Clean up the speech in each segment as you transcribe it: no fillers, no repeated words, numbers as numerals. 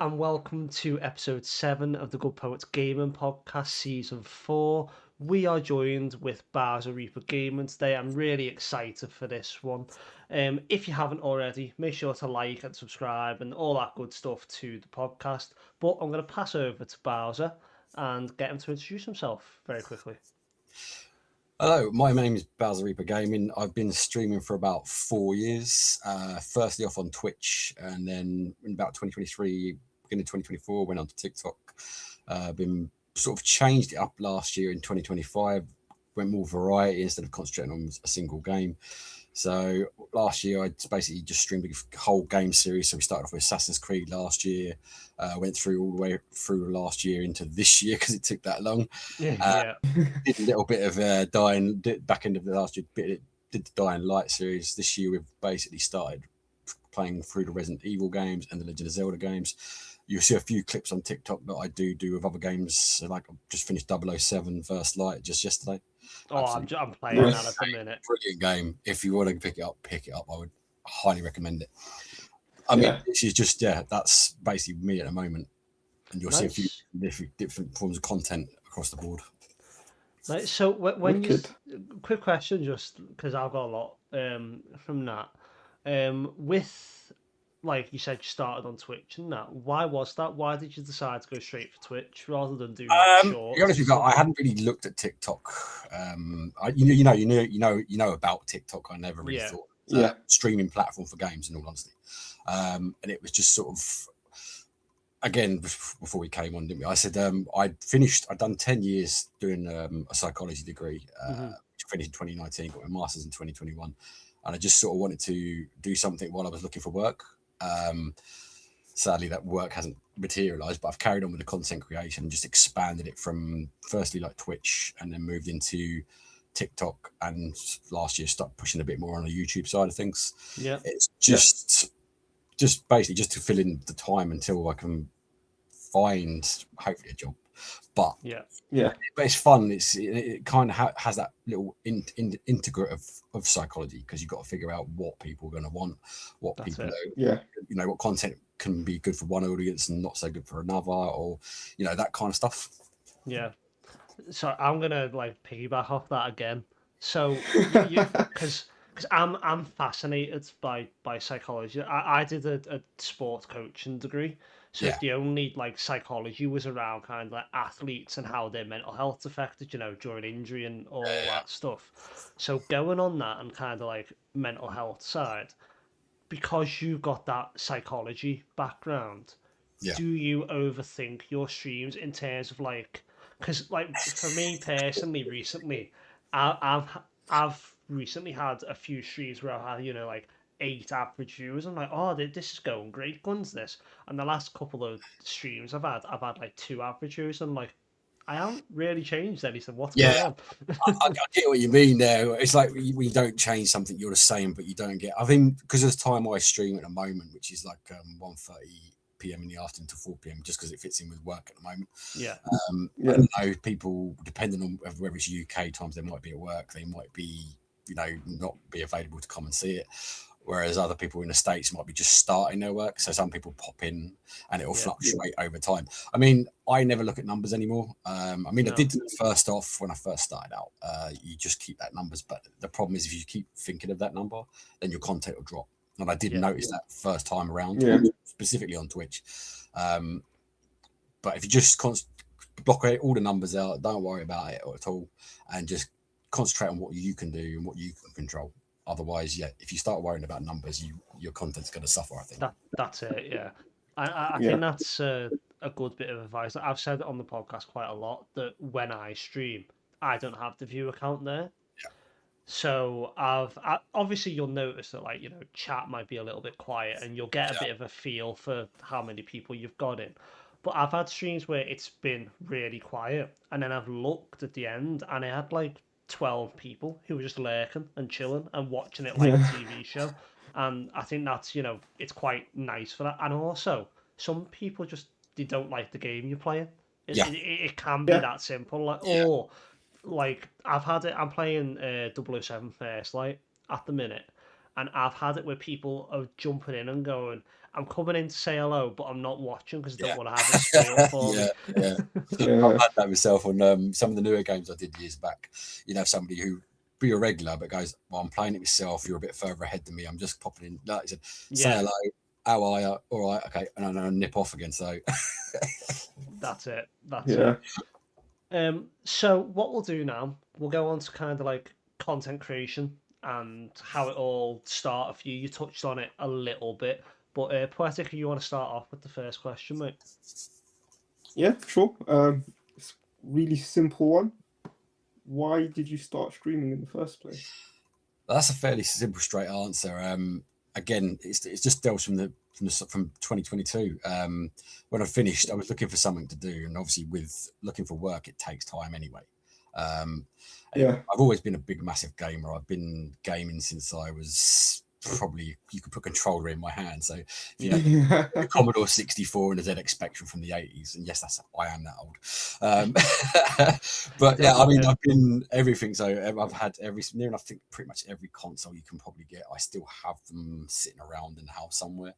and welcome to episode 7 of the Good Poets Gaming Podcast, season 4. We are joined with Bowser Reaper Gaming today. I'm really excited for this one. If you haven't already, make sure to like and subscribe and all that good stuff to the podcast. But I'm going to pass over to Bowser and get him to introduce himself very quickly. Hello, my name is Bowser Reaper Gaming. I've been streaming for about 4 years. Firstly off on Twitch, and then in about 2023, beginning of 2024, went on to TikTok. Been sort of changed it up last year in 2025. Went more variety instead of concentrating on a single game. So last year I basically just streamed a whole game series. So we started off with Assassin's Creed last year, went through all the way through last year into this year because it took that long. Yeah. Did a little bit of Dying back end of the last year. Did the Dying Light series. This year we've basically started playing through the Resident Evil games and the Legend of Zelda games. You'll see a few clips on TikTok that I do with other games. So like I just finished 007 First Light just yesterday. Oh, I'm playing that at the minute. Brilliant game. If you want to pick it up. I would highly recommend it. I mean, this is just that's basically me at the moment, and you'll see a few different forms of content across the board. Right, so when you quick question, just because I've got a lot from that, with like you said, you started on Twitch and that. Why was that? Why did you decide to go straight for Twitch rather than do shorts? To be honest with you, I hadn't really looked at TikTok. You know about TikTok. I never really thought streaming platform for games, in all honesty, and it was just sort of. Again, before we came on, didn't we? I said I'd done 10 years doing a psychology degree, which finished in 2019, got my master's in 2021, and I just sort of wanted to do something while I was looking for work. Sadly, that work hasn't materialized, but I've carried on with the content creation and just expanded it from firstly like Twitch and then moved into TikTok, and last year started pushing a bit more on the YouTube side of things. Yeah, it's just basically just to fill in the time until I can find hopefully a job. But but it's fun. It kind of has that little integrate of psychology, because you've got to figure out what people are going to want, what what content can be good for one audience and not so good for another, or that kind of stuff. Yeah. So I'm gonna like piggyback off that again. So because I'm fascinated by psychology. I did a sport coaching degree. So if the only like psychology was around kind of like athletes and how their mental health affected, during injury and all that stuff. So going on that and kind of like mental health side, because you got that psychology background, do you overthink your streams in terms of like, because like for me personally, recently, I've recently had a few streams where I had like 8 average views. I'm like, oh, this is going great guns, this. And the last couple of streams I've had like 2 average views. And like, I haven't really changed anything. What's going on? I get what you mean there. It's like we don't change something, you're the same, but you don't get. I think because of the time I stream at the moment, which is like 1:30 p.m. in the afternoon to 4 p.m. just because it fits in with work at the moment. I don't know, people, depending on whether it's UK times, they might be at work, they might be, not be available to come and see it. Whereas other people in the States might be just starting their work. So some people pop in and it will fluctuate over time. I mean, I never look at numbers anymore. I did first off when I first started out. You just keep that numbers. But the problem is if you keep thinking of that number, then your content will drop. And I did notice that first time around, specifically on Twitch. But if you just block all the numbers out, don't worry about it at all, and just concentrate on what you can do and what you can control. Otherwise, if you start worrying about numbers, your content's going to suffer, I think. That's it, yeah. I think that's a good bit of advice. I've said it on the podcast quite a lot that when I stream, I don't have the view account there. Yeah. So obviously you'll notice that like, chat might be a little bit quiet and you'll get a bit of a feel for how many people you've got in. But I've had streams where it's been really quiet and then I've looked at the end and I had like 12 people who were just lurking and chilling and watching it like a TV show. And I think that's, it's quite nice for that. And also, some people they don't like the game you're playing. It can be that simple. Like, I've had it, I'm playing 007 First Light at the minute. And I've had it where people are jumping in and going, I'm coming in to say hello, but I'm not watching because I don't want to have it spoiled for me. Yeah. Yeah. I've had that myself on some of the newer games I did years back. You know, somebody who be a regular but goes, well, I'm playing it myself. You're a bit further ahead than me. I'm just popping in. Like I said, say Yeah. hello. How are you? All right, okay, and then I nip off again. So That's it. That's Yeah. it. So what we'll do now, we'll go on to kind of like content creation and how it all started for you. You touched on it a little bit, but Poetic, you want to start off with the first question, mate? Yeah, sure. It's a really simple one. Why did you start streaming in the first place? that's a fairly simple, straight answer. Again, it's just dealt from 2022. When I finished, I was looking for something to do, and obviously, with looking for work, it takes time anyway. Yeah. I've always been a big, massive gamer. I've been gaming since I was probably, you could put a controller in my hand. So if you know the Commodore 64 and the ZX Spectrum from the 80s, and yes, I am that old. But yeah, I mean, I've been everything. So I've had near enough, I think pretty much every console you can probably get. I still have them sitting around in the house somewhere.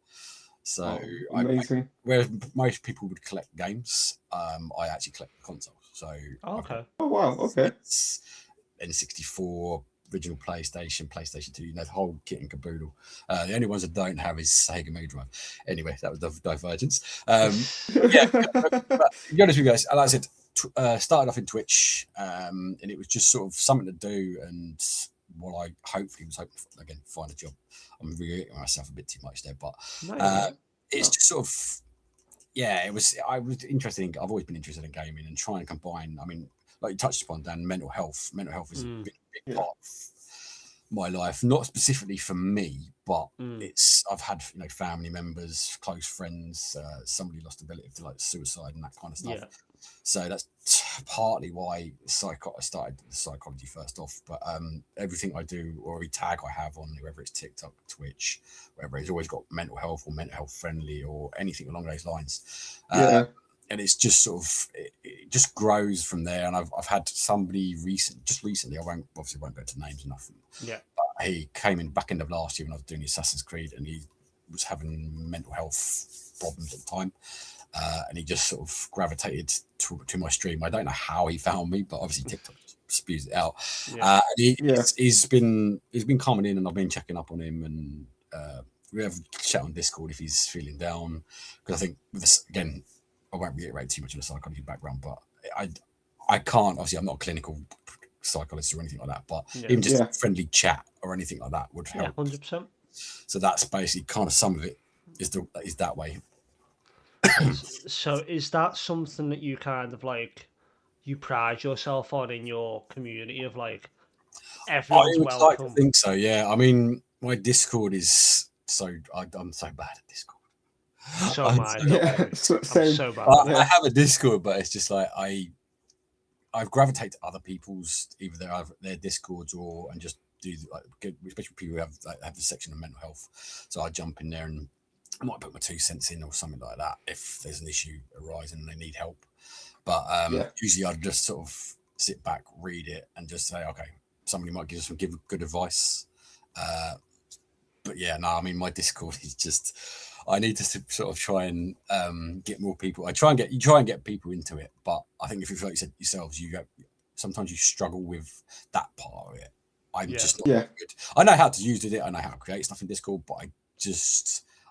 So amazing. where most people would collect games, I actually collect consoles. So Okay. Oh wow. Okay. it's N64, original PlayStation 2, the whole kit and caboodle. The only ones I don't have is Sega Mega Drive. Anyway, that was the divergence. Yeah, but to be honest with you guys, like I said, started off in Twitch, and it was just sort of something to do, and what I hopefully was hoping for, again, find a job. I'm reiterating myself a bit too much there, but it's just sort of, yeah, I was interested. I've always been interested in gaming and trying to combine. I mean, like you touched upon, Dan, mental health. Mental health is a big part of my life, not specifically for me, but I've had family members, close friends, somebody lost ability to like suicide and that kind of stuff. Yeah. So that's partly why I started psychology first off. But everything I do, or every tag I have on, whether it's TikTok, Twitch, wherever, it's always got mental health or mental health friendly or anything along those lines. And it's just sort of, it just grows from there. And I've had somebody recently, I won't go to names or nothing. Yeah. But he came in back end of last year when I was doing Assassin's Creed, and he was having mental health problems at the time. And he just sort of gravitated to my stream. I don't know how he found me, but obviously TikTok spews it out. He's been coming in, and I've been checking up on him, and we have a chat on Discord if he's feeling down. Because I think with this, again, I won't reiterate too much of the psychology background, but I can't. Obviously, I'm not a clinical psychologist or anything like that, but even just a friendly chat or anything like that would help. 100%. So that's basically kind of some of it is that way. So is that something that you kind of like, you pride yourself on in your community of like everyone's welcome? Like to think so, yeah. I mean, my Discord is I'm so bad at Discord. So am I. I'm so bad. I have a Discord, but it's just like I've gravitated to other people's, either their Discords and just do especially people who have the section of mental health. So I jump in there and I might put my 2 cents in or something like that if there's an issue arising and they need help. But usually I'd just sort of sit back, read it, and just say, okay, somebody might give good advice. But yeah, no, I mean, my Discord is just, I need to sort of try and get more people. You try and get people into it, but I think if you, like you said yourselves, sometimes you struggle with that part of it. I'm just not good. I know how to use it. I know how to create stuff in Discord, but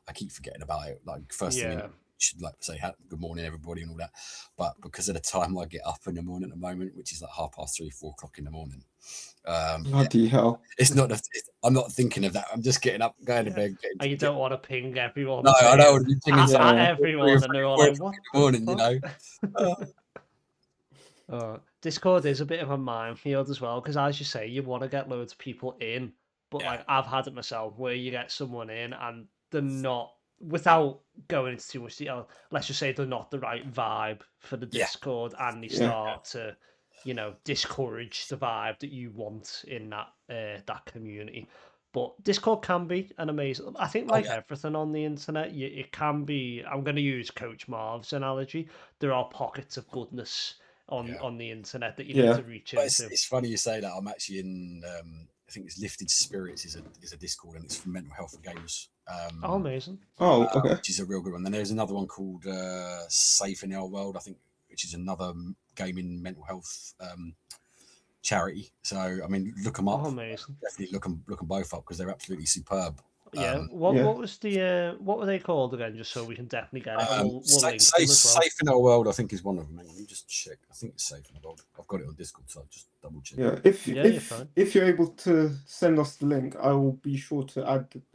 I keep forgetting about it. Like first thing, you should like say good morning everybody and all that. But because of the time I get up in the morning at the moment, which is like 3:30, 4 o'clock in the morning. Bloody hell! It's not. I'm not thinking of that. I'm just getting up, going to bed. And you don't want to ping everyone. No, I don't want to be pinging everyone, and they're all like, "What?" Morning, you know. Discord is a bit of a minefield as well, because as you say, you want to get loads of people in, but like I've had it myself where you get someone in and they're not, without going into too much detail, let's just say they're not the right vibe for the Discord, and they start to, discourage the vibe that you want in that community. But Discord can be an amazing, I think, like everything on the internet, it can be, I'm going to use Coach Marv's analogy, there are pockets of goodness on the internet that you need to reach into. It's funny you say that. I'm actually in, I think it's Lifted Spirits is a Discord, and it's for mental health for gamers. Oh, amazing. Oh, okay. which is a real good one. Then there's another one called Safe in Our World, I think, which is another gaming mental health charity. So I mean, look them up. Oh, amazing. Definitely look them both up because they're absolutely superb. Yeah. Um, What was the what were they called again? Just so we can definitely get it. We'll link them as well. Safe in Our World, I think, is one of them. Hang on, let me just check. I think it's Safe in Our World. I've got it on Discord, so I'll just double check. Yeah, Yeah, you're fine. if you're able to send us the link, I will be sure to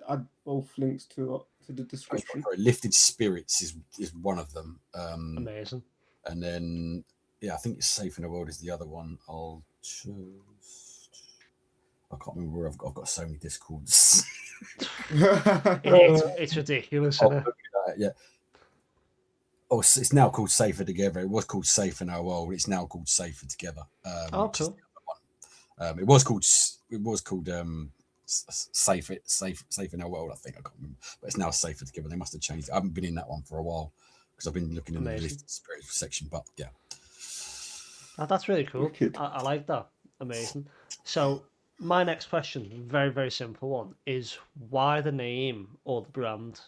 add both links to the description. Sorry, Lifted Spirits is one of them. Amazing. And then I think it's Safe in the World is the other one. I'll choose. I can't remember where I've got so many Discords. It's ridiculous, isn't it? Yeah. Oh, it's now called Safer Together. It was called Safe in Our World. It's now called Safer Together. Oh, cool. It was called Safe in Our World. I think I can't remember, but it's now Safer Together. They must have changed it. I haven't been in that one for a while because I've been looking in the Lifted Spirits section. But yeah, that's really cool. Wicked. I like that. Amazing. So my next question, very very simple one, is why the name or the brand,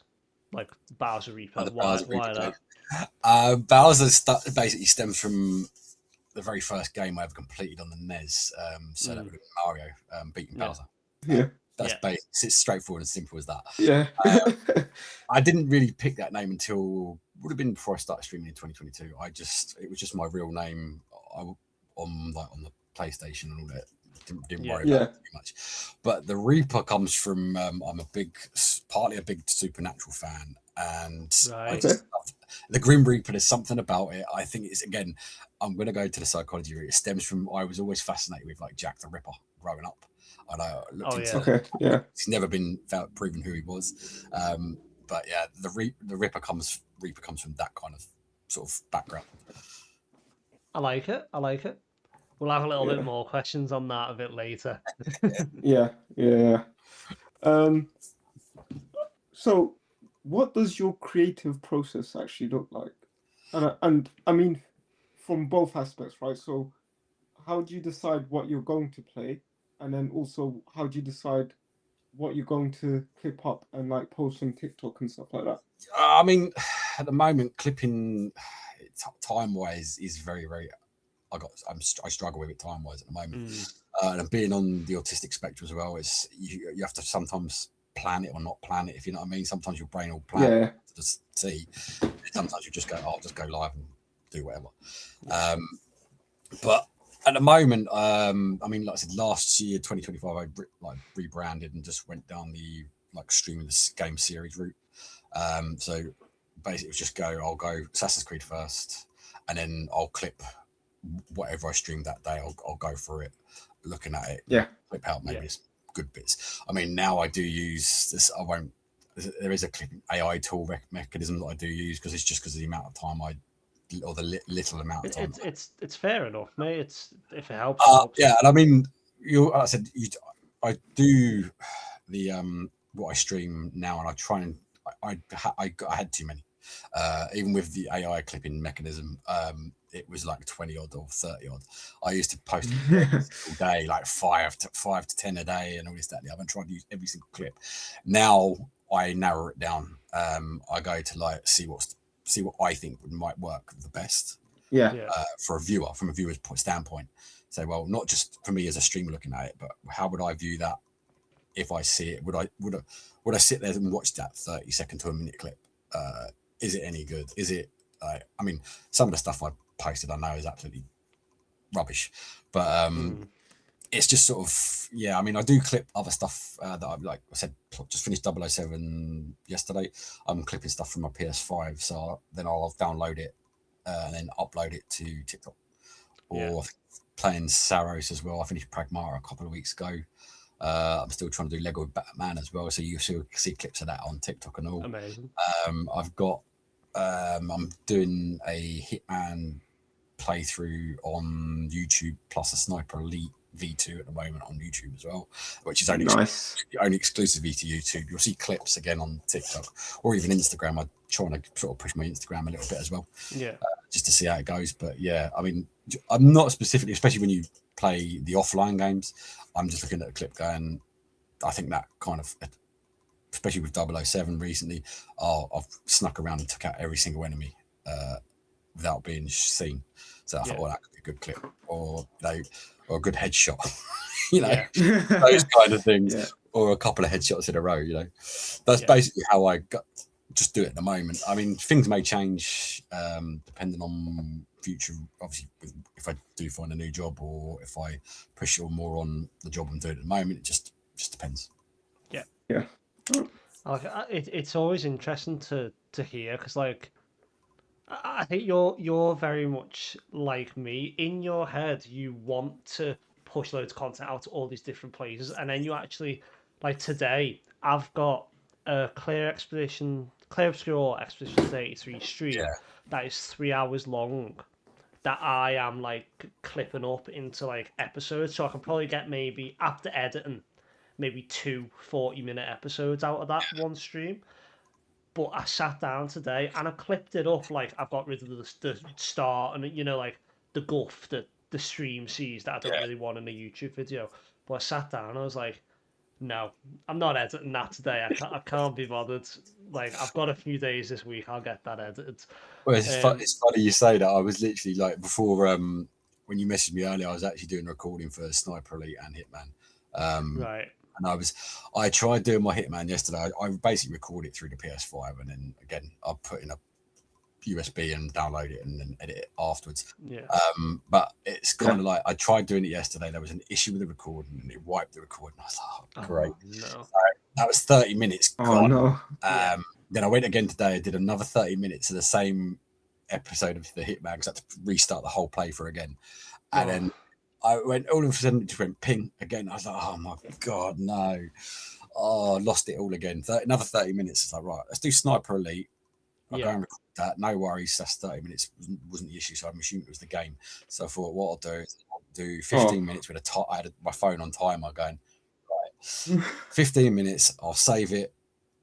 like Bowser Reaper? Why that? Bowser basically stems from the very first game I ever completed on the NES. So that would have been Mario beating Bowser. Yeah. That's basic. It's straightforward and simple as that. Yeah. I didn't really pick that name until would have been before I started streaming in 2022. It was just my real name on the PlayStation and all that. Didn't worry about it too much. But the Reaper comes from I'm partly a big Supernatural fan, and I just love the Grim Reaper. There's something about it. I think it's, again, I'm going to go to the psychology route. It stems from I was always fascinated with like Jack the Ripper growing up. And I looked into it. He's never been proven who he was. But yeah, the Reaper comes from that kind of sort of background. I like it. We'll have a little bit more questions on that a bit later. Yeah. So what does your creative process actually look like? And I mean, from both aspects, right? So how do you decide what you're going to play? And then also, how do you decide what you're going to clip up and like post on TikTok and stuff like that? I mean, at the moment, clipping time-wise is very, very. I struggle with it time-wise at the moment, and being on the autistic spectrum as well. Is you have to sometimes plan it or not plan it. If you know what I mean. Sometimes your brain will plan it to just see. Sometimes you just go, I'll just go live and do whatever. But at the moment, I mean, like I said, last year, 2025, I rebranded and just went down the streaming the game series route. So basically, it was just I'll go Assassin's Creed first, and then I'll clip whatever I stream that day. I'll go through it, looking at it, clip out maybe some good bits. I mean, now I do use this. There is a clipping AI tool mechanism that I do use because of the amount of time or the little amount of time. It's fair enough, mate. If it helps. Yeah, and I mean, I said I do the what I stream now, and I try and I had too many. Even with the AI clipping mechanism, it was like 20 odd or 30 odd. I used to post all day, like 5 to 10 a day, and all this, that, and the other, and try to use every single clip. Now I narrow it down. I go to see what I think might work the best. For a viewer, from a viewer's standpoint. So, well, not just for me as a streamer looking at it, but how would I view that if I see it? Would I sit there and watch that 30-second to a minute clip? Is it any good? Is it? I mean, some of the stuff I posted I know is absolutely rubbish, but it's just sort of I mean, I do clip other stuff that I like. I said, just finished 007 yesterday. I'm clipping stuff from my PS5, so then I'll download it and then upload it to TikTok. Or playing Saros as well. I finished Pragmata a couple of weeks ago. I'm still trying to do Lego with Batman as well, so you see clips of that on TikTok and all. Amazing. I've got I'm doing a Hitman playthrough on YouTube plus a Sniper Elite V2 at the moment on YouTube as well, which is only exclusively to YouTube. You'll see clips again on TikTok or even Instagram. I'm trying to sort of push my Instagram a little bit as well, just to see how it goes. But I mean, I'm not specifically, especially when you play the offline games, I'm just looking at a clip going, I think that kind of especially with 007 recently, I've snuck around and took out every single enemy without being seen. So I thought, well, that could be a good clip, or or a good headshot, those kind of things, or a couple of headshots in a row. That's basically how I just do it at the moment. I mean, things may change depending on future. Obviously, if I do find a new job, or if I push more on the job I'm doing at the moment, it just depends. Yeah. It's always interesting to hear, because like I think you're very much like me. In your head, you want to push loads of content out to all these different places, and then you actually, like today, I've got a Clear Obscure Expedition 33 stream that is 3 hours long, that I am like clipping up into like episodes, so I can probably get, maybe after editing, maybe 2 40-minute episodes out of that one stream. But I sat down today and I clipped it up. Like, I've got rid of the start and, like, the guff that the stream sees that I don't really want in a YouTube video. But I sat down and I was like, no, I'm not editing that today. I can't be bothered. Like, I've got a few days this week. I'll get that edited. Well, it's funny you say that. I was literally like, before when you messaged me earlier, I was actually doing a recording for Sniper Elite and Hitman. Right. And I tried doing my Hitman yesterday. I basically record it through the PS5, and then again I put in a USB and download it and then edit it afterwards. Yeah. But it's kind of like, I tried doing it yesterday. There was an issue with the recording and it wiped the recording. I was like, oh, great. No. So that was 30 minutes. Oh, no. Then I went again today. I did another 30 minutes of the same episode of the Hitman, because I had to restart the whole playthrough again. And then I went, all of a sudden it just went ping again. I was like, oh my God, no. Oh, lost it all again. Another 30 minutes. It's like, right, let's do Sniper Elite. I'll go and record that. No worries. That's 30 minutes. Wasn't the issue. So I'm assuming it was the game. So I thought, what I'll do is I'll do 15 minutes with I had my phone on timer going, right, 15 minutes. I'll save it,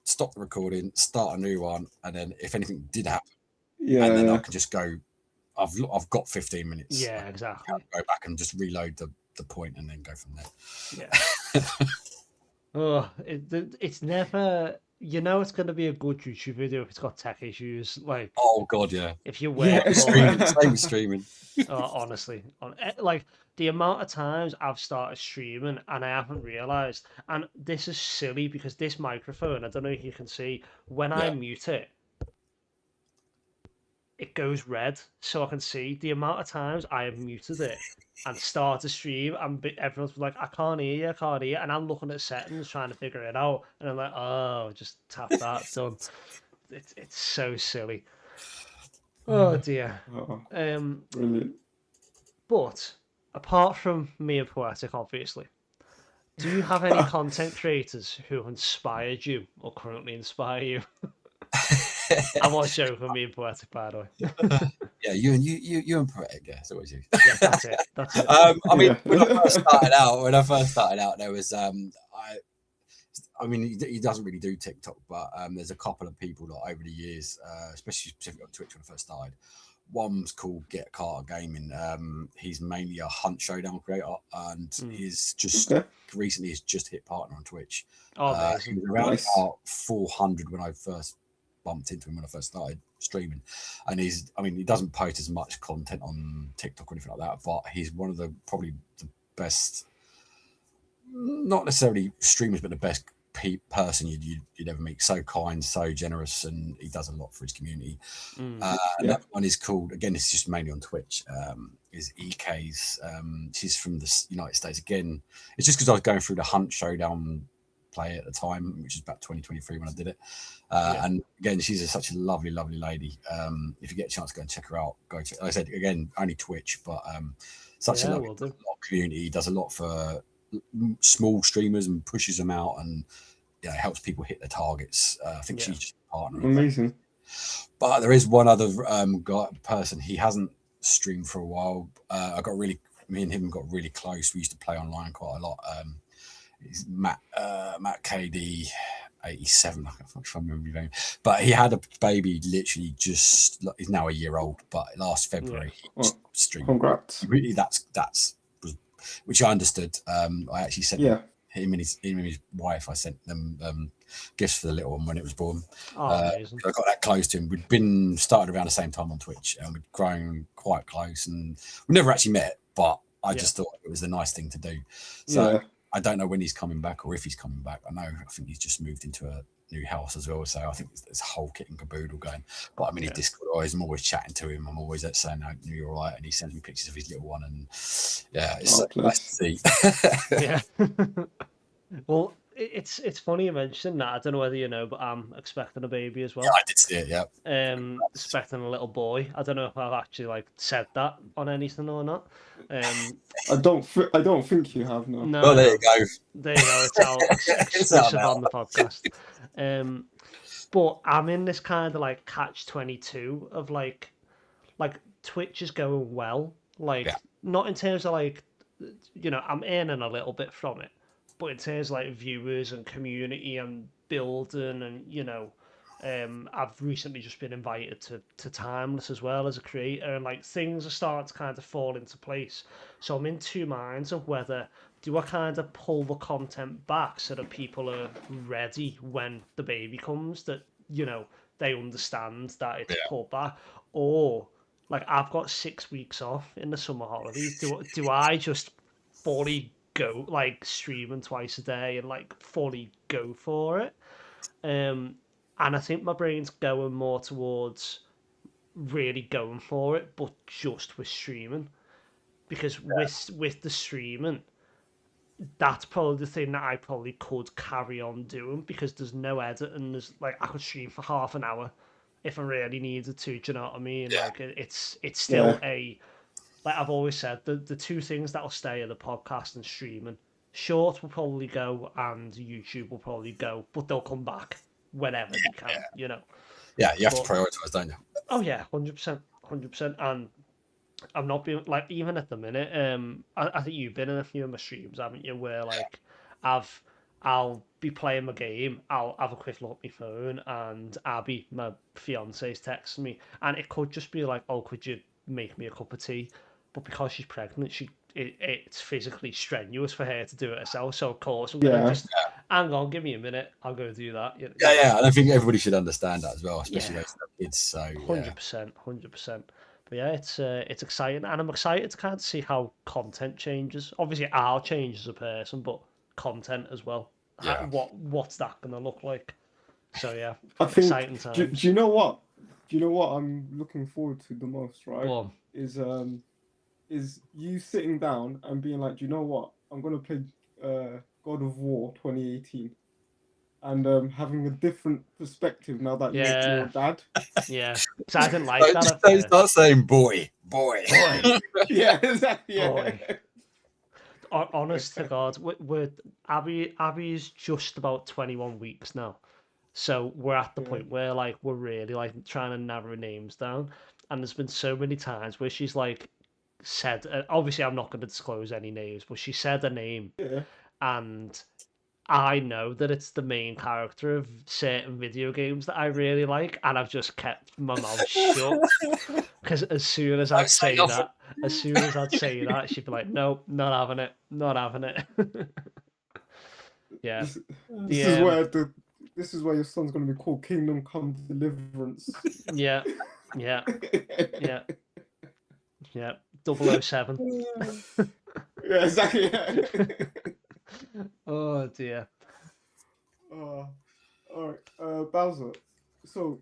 stop the recording, start a new one. And then if anything did happen, and then I can just go, I've got 15 minutes. Yeah, exactly. Go back and just reload the point and then go from there. Yeah. It's never, it's going to be a good YouTube video if it's got tech issues. Like, oh God, yeah. If you wait, same streaming. Honestly, like the amount of times I've started streaming and I haven't realized, and this is silly because this microphone, I don't know if you can see, when I mute it, it goes red, so I can see the amount of times I have muted it and start a stream, and everyone's like, I can't hear you, and I'm looking at settings trying to figure it out, and I'm like, oh, just tap that, done. It's so silly. Oh dear. Brilliant. But apart from me and Poetic, obviously, do you have any content creators who inspired you or currently inspire you? I was joking, me and Poetic, by the way. Yeah, you and Poetic, yeah, it's always you. Yeah, that's it. I mean, when I first started out, there was I mean, he doesn't really do TikTok, but there's a couple of people that over the years, especially specifically on Twitch when I first started. One's called Get Carter Gaming. He's mainly a Hunt Showdown creator, and he's just recently has just hit partner on Twitch. He was around about 400 when I first bumped into him when I first started streaming, and he doesn't post as much content on TikTok or anything like that, but he's one of probably the best, not necessarily streamers, but the best person you'd ever meet. So kind, so generous, and he does a lot for his community. That one is called, again, it's just mainly on Twitch, is EK's. She's from the United States. Again, it's just because I was going through the Hunt Showdown play at the time, which is about 2023 when I did it. And again, she's such a lovely lady. If you get a chance to go and check her out, go check. Like I said, again, only Twitch, but such a lovely community. Does a lot for small streamers and pushes them out, and helps people hit their targets. I think she's just a partner. Amazing. But there is one other person. He hasn't streamed for a while. Me and him got really close. We used to play online quite a lot. He's Matt KD 87. I can't remember his name, but he had a baby literally he's now a year old. But last February he streamed. Congrats. Really, that's which I understood. I actually sent him and his wife. I sent them gifts for the little one when it was born. Oh, amazing. I got that close to him. We'd been started around the same time on Twitch, and we'd grown quite close, and we never actually met, but I just thought it was a nice thing to do. So I don't know when he's coming back or if he's coming back. I think he's just moved into a new house as well, so I think there's a whole kit and caboodle going. But I'm in his Discord, I'm always chatting to him. I'm always saying, "No, you're all right," and he sends me pictures of his little one, and it's nice to see. Yeah. Well, it's funny you mentioned that. I don't know whether you know, but I'm expecting a baby as well. Yeah, I did see it. Yeah. Expecting a little boy. I don't know if I've actually said that on anything or not. I don't think you have, no. No. Well, there you go. There you go. It's out exclusive on the podcast. But I'm in this kind of catch-22 of like Twitch is going well. Not in terms of I'm earning a little bit from it, but in terms of viewers and community and building and I've recently just been invited to Timeless as well as a creator, and things are starting to kind of fall into place. So I'm in two minds of whether do I kind of pull the content back so that people are ready when the baby comes, that they understand that it's pulled back, or I've got 6 weeks off in the summer holidays. Do I just fully go streaming twice a day and fully go for it? And I think my brain's going more towards really going for it, but just with streaming, because with the streaming, that's probably the thing that I probably could carry on doing, because there's no edit, and there's I could stream for half an hour if I really needed to. Do you know what I mean? It's still I've always said, the two things that'll stay are the podcast and streaming. Short will probably go, and YouTube will probably go, but they'll come back whenever they can. Yeah, you have to prioritize, don't you? Oh yeah, 100%. And I'm not being even at the minute. I think you've been in a few of my streams, haven't you? Where I'll be playing my game, I'll have a quick look at my phone, and Abby, my fiance's, texting me, and it could just be "Oh, could you make me a cup of tea?" But because she's pregnant, it's physically strenuous for her to do it herself. So of course I'm gonna just hang on, give me a minute, I'll go do that. And I think everybody should understand that as well, especially those kids. So 100%. But yeah, it's exciting, and I'm excited to kind of see how content changes. Obviously, I'll change as a person, but content as well. What's that gonna look like? So yeah, I think. Exciting times. Do you know what? Do you know what I'm looking forward to the most? Right? Is you sitting down and being like, do you know what? I'm gonna play God of War 2018, and having a different perspective now that you're a dad. Yeah, because I didn't like that. Don't start saying boy. Yeah, exactly. Yeah. Boy. Honest to God, we're Abby's just about 21 weeks now, so we're at the point where we're really trying to narrow names down, and there's been so many times where she's said, obviously I'm not going to disclose any names, but she said a name, and I know that it's the main character of certain video games that I really like, and I've just kept my mouth shut, because as soon as I'd say that, she'd be like, "Nope, not having it." Yeah, this is where your son's going to be called Kingdom Come Deliverance. Yeah. 007. Yeah, exactly. Oh dear. All right, Bowser. So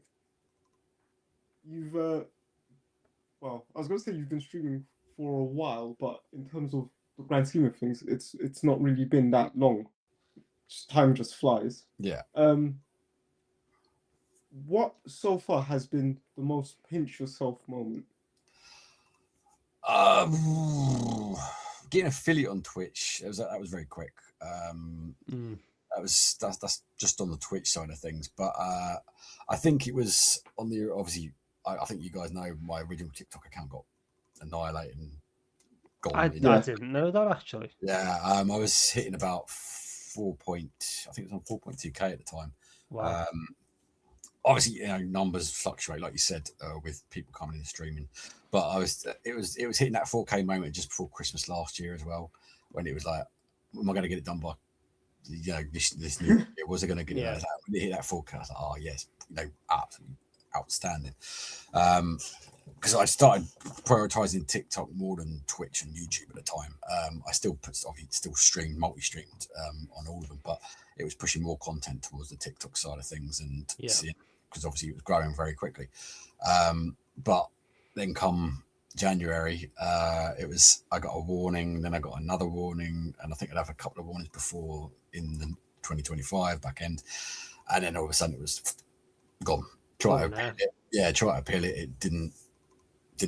you've well, I was going to say you've been streaming for a while, but in terms of the grand scheme of things, it's not really been that long. Time just flies. Yeah. What so far has been the most pinch yourself moment? Getting affiliate on Twitch, that was very quick. That's just on the Twitch side of things, but I think it was on the obviously. I think you guys know my original TikTok account got annihilated and gone. I didn't know that actually. Yeah, I was hitting about I think it was on 4.2k at the time. Wow. Obviously, numbers fluctuate, like you said, with people coming in and streaming. But it was hitting that 4K moment just before Christmas last year as well, when it was like, am I going to get it done by this new year, was it going to get Yeah. when they hit that forecast? Like, oh yes, absolutely outstanding. Because I started prioritizing TikTok more than Twitch and YouTube at the time. I still streamed, multi-streamed on all of them, but it was pushing more content towards the TikTok side of things, and because obviously it was growing very quickly. But then come January, I got a warning, then I got another warning, and I think I'd have a couple of warnings before in the 2025 back end, and then all of a sudden it was gone. Try to appeal it. It didn't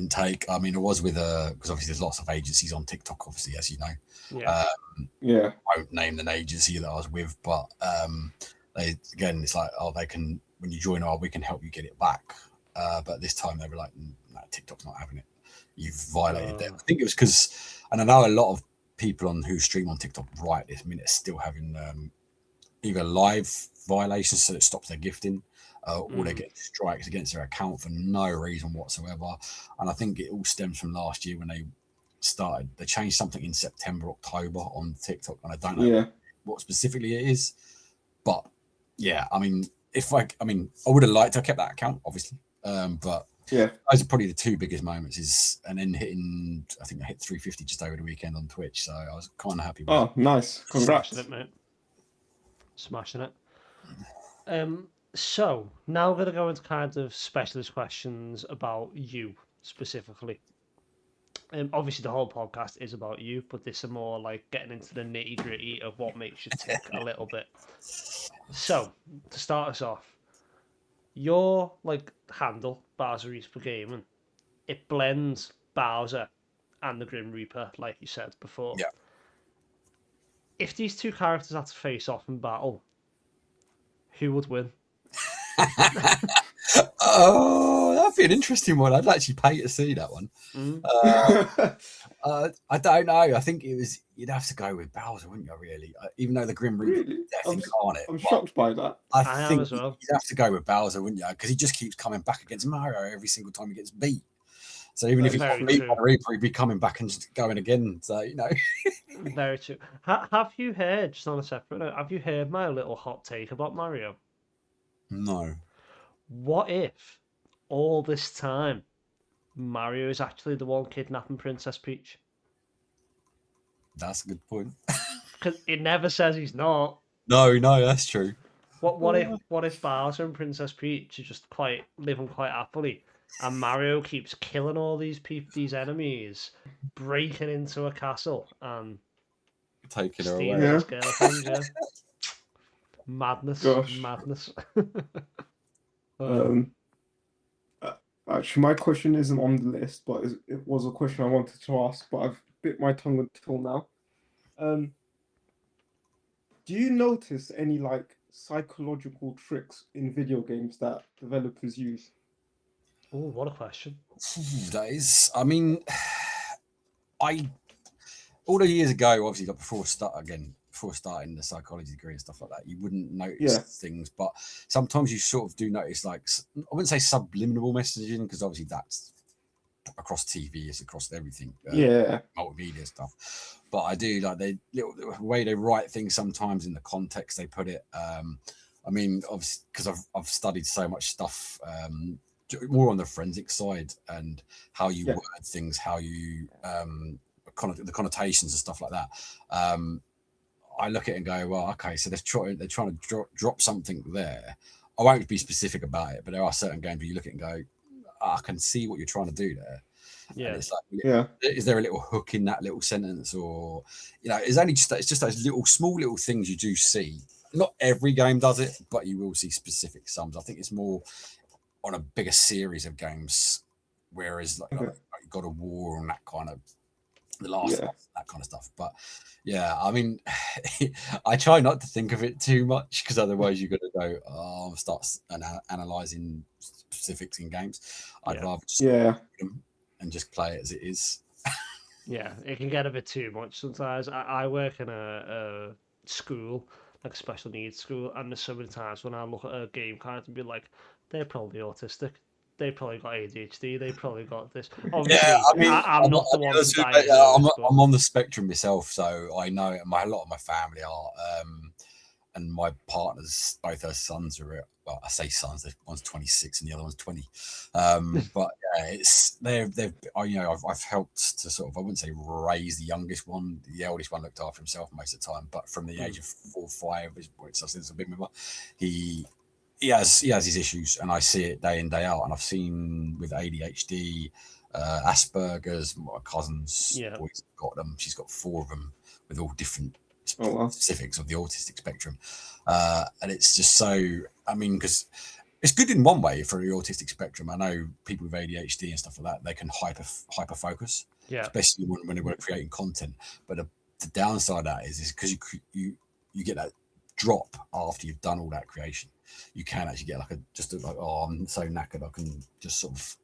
take. I mean, it was with because obviously there's lots of agencies on TikTok, obviously, as you know. I won't name the agency that I was with, but it's like, they can, when you join we can help you get it back. But this time they were like, no, TikTok's not having it. You've violated them. I think it was because, and I know a lot of people who stream on TikTok right this minute are still having either live violations, so it stops their gifting, or they get strikes against their account for no reason whatsoever. And I think it all stems from last year when they changed something in September, October on TikTok, and I don't know what specifically it is. But I mean, I would have liked to have kept that account, obviously. But those are probably the two biggest moments. And then I think I hit 350 just over the weekend on Twitch, so I was kind of happy with it. Nice. Congrats. Smashing it, mate. Smashing it. So now we're going to go into kind of specialist questions about you specifically. Obviously the whole podcast is about you, but this is more like getting into the nitty gritty of what makes you tick a little bit. So to start us off, your handle, Bowser Eats for Gaming, it blends Bowser and the Grim Reaper, like you said before. Yeah. If these two characters had to face off in battle, who would win? Oh, that'd be an interesting one. I'd actually pay to see that one. I don't know. I think you'd have to go with Bowser, wouldn't you? Really, even though the Grim Reaper definitely can't it. I'm shocked by that. I think as well. You'd have to go with Bowser, wouldn't you? Because he just keeps coming back against Mario every single time he gets beat. So even if he got beat by the Reaper, he'd be coming back and just going again. So Very true. Have you heard, just on a separate note, have you heard my little hot take about Mario? No. What if all this time Mario is actually the one kidnapping Princess Peach? That's a good point. Because it never says he's not. No, that's true. What if Bowser and Princess Peach are just living quite happily, and Mario keeps killing all these enemies, breaking into a castle and taking her stealing away? his girlfriend? Madness. Actually, my question isn't on the list, but it was a question I wanted to ask, but I've bit my tongue until now. Do you notice any psychological tricks in video games that developers use? Oh, what a question! That is, I mean, all the years ago, obviously, before starting the psychology degree and stuff like that, you wouldn't notice things, but sometimes you sort of do notice, I wouldn't say subliminal messaging, because obviously that's across TV, it's across everything, multimedia stuff. But I do the way they write things sometimes in the context they put it. I mean, obviously, because I've studied so much stuff, more on the forensic side and how you word things, how you the connotations and stuff like that. I look at it and go, well, okay, so they're trying to drop something there. I won't be specific about it, but there are certain games where you look at it and go, I can see what you're trying to do there. Yeah. And it's is there a little hook in that little sentence, or it's just those small little things you do see. Not every game does it, but you will see specific sums. I think it's more on a bigger series of games, whereas like God of War and that kind of that kind of stuff. But I mean, I try not to think of it too much, because otherwise you're going to go, start analysing specifics in games. I'd rather just them and just play it as it is. Yeah, it can get a bit too much sometimes. I work in a school, like a special needs school, and there's so many times when I look at a game card and be like, they're probably autistic. They probably got ADHD. They probably got this. Obviously, I'm not the one to diagnose. I'm on the spectrum myself, so I know a lot of my family are. and my partner's both her sons are well, I say sons, one's 26 and the other one's 20. But yeah, it's they've I've helped to sort of, I wouldn't say raise the youngest one. The eldest one looked after himself most of the time, but from the age of 4 or 5, which I think is a big member, he has his issues, and I see it day in day out. And I've seen with ADHD, Asperger's. My cousin's boys got them. She's got 4 of them with all different specifics of the autistic spectrum, and it's just so. I mean, because it's good in one way for the autistic spectrum. I know people with ADHD and stuff like that, they can hyper focus, especially when they were creating content. But the downside of that is because you get that drop after you've done all that creation. You can actually get like oh, I'm so knackered, I can just sort of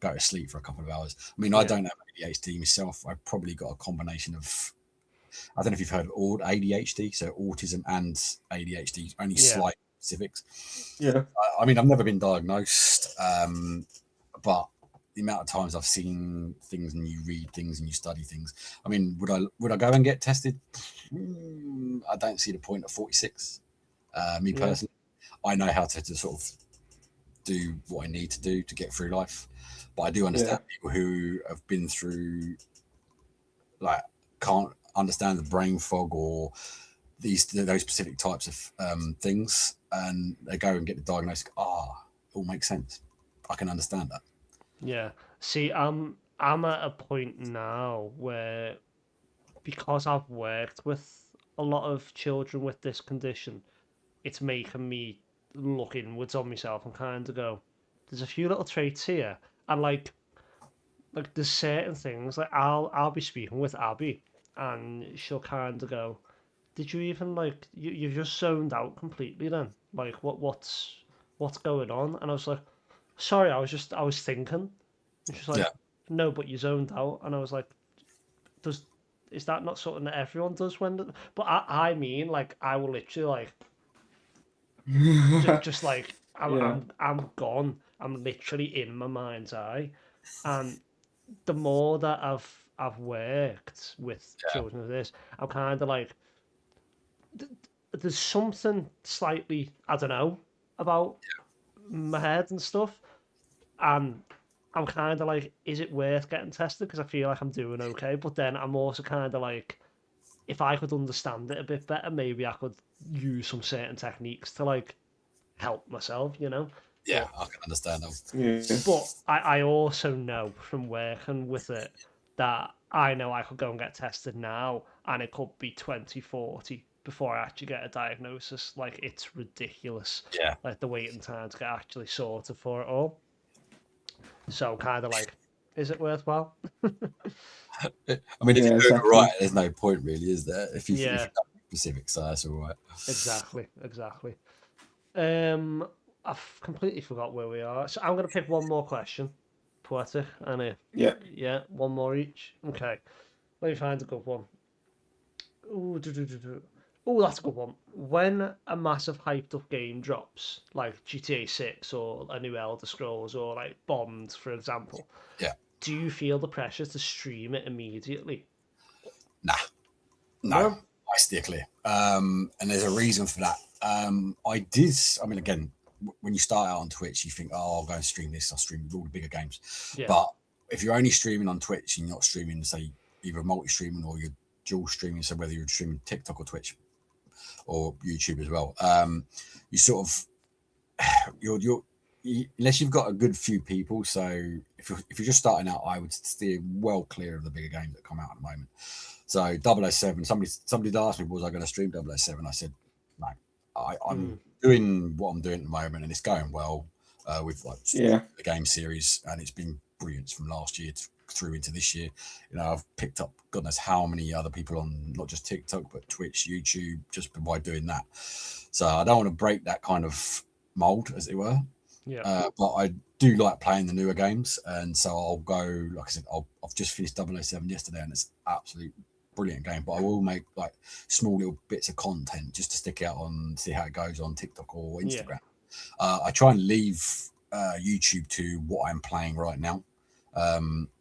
go to sleep for a couple of hours. I mean, I don't have ADHD myself. I've probably got a combination of, I don't know if you've heard of ADHD, so autism and ADHD, only slight specifics. Yeah. I mean, I've never been diagnosed, but the amount of times I've seen things and you read things and you study things. I mean, would I go and get tested? I don't see the point at 46. Me personally, I know how to sort of do what I need to do to get through life, but I do understand people who have been through, like, can't understand the brain fog or those specific types of things, and they go and get the diagnosis. It all makes sense. I can understand that. Yeah. See, I'm at a point now where, because I've worked with a lot of children with this condition, it's making me look inwards on myself and kind of go, there's a few little traits here, and like there's certain things, like I'll be speaking with Abby, and she'll kind of go, did you even like you've just zoned out completely then? Like what's going on? And I was like, sorry, I was thinking. And she's like, no, but you zoned out. And I was like, is that not something that everyone does when? But I mean, like, I will literally like just like I'm gone. I'm literally in my mind's eye, and the more that I've worked with children of this, I'm kind of like, there's something slightly, I don't know, about my head and stuff, and I'm kind of like, is it worth getting tested? Because I feel like I'm doing okay, but then I'm also kind of like, if I could understand it a bit better, maybe I could use some certain techniques to like help myself, you know? Yeah, I can understand that. Yeah. But I also know from working with it that I know I could go and get tested now, and it could be 2040 before I actually get a diagnosis. Like, it's ridiculous. Yeah. Like, the waiting time to get actually sorted for it all. So, kind of like, is it worthwhile? I mean, if you're doing it right, there's no point really, is there? If you've done specifics, so that's all right. Exactly. I've completely forgot where we are. So I'm going to pick one more question. Poetic, and yeah, one more each. Okay, let me find a good one. Ooh, that's a good one. When a massive hyped up game drops, like GTA 6 or a new Elder Scrolls or like Bond, for example, do you feel the pressure to stream it immediately? No, I steer clear. And there's a reason for that. I mean, again, when you start out on Twitch, you think, I'll go and stream this, I'll stream all the bigger games. Yeah. But if you're only streaming on Twitch and you're not streaming, say, either multi-streaming or you're dual streaming, so whether you're streaming TikTok or Twitch or YouTube as well, you sort of, unless you've got a good few people, so if you're just starting out, I would steer well clear of the bigger games that come out at the moment. So 007, somebody asked me, was I going to stream 007? I said, no, I'm doing what I'm doing at the moment, and it's going well with like the game series, and it's been brilliant from last year through into this year. You know, I've picked up God knows how many other people on not just TikTok but Twitch, YouTube, just by doing that. So I don't want to break that kind of mold, as it were. Yeah. But I do like playing the newer games, and so I'll go. Like I said, I've just finished 007 yesterday, and it's absolute brilliant game. But I will make like small little bits of content just to stick out on, see how it goes on TikTok or Instagram. I try and leave YouTube to what I'm playing right now.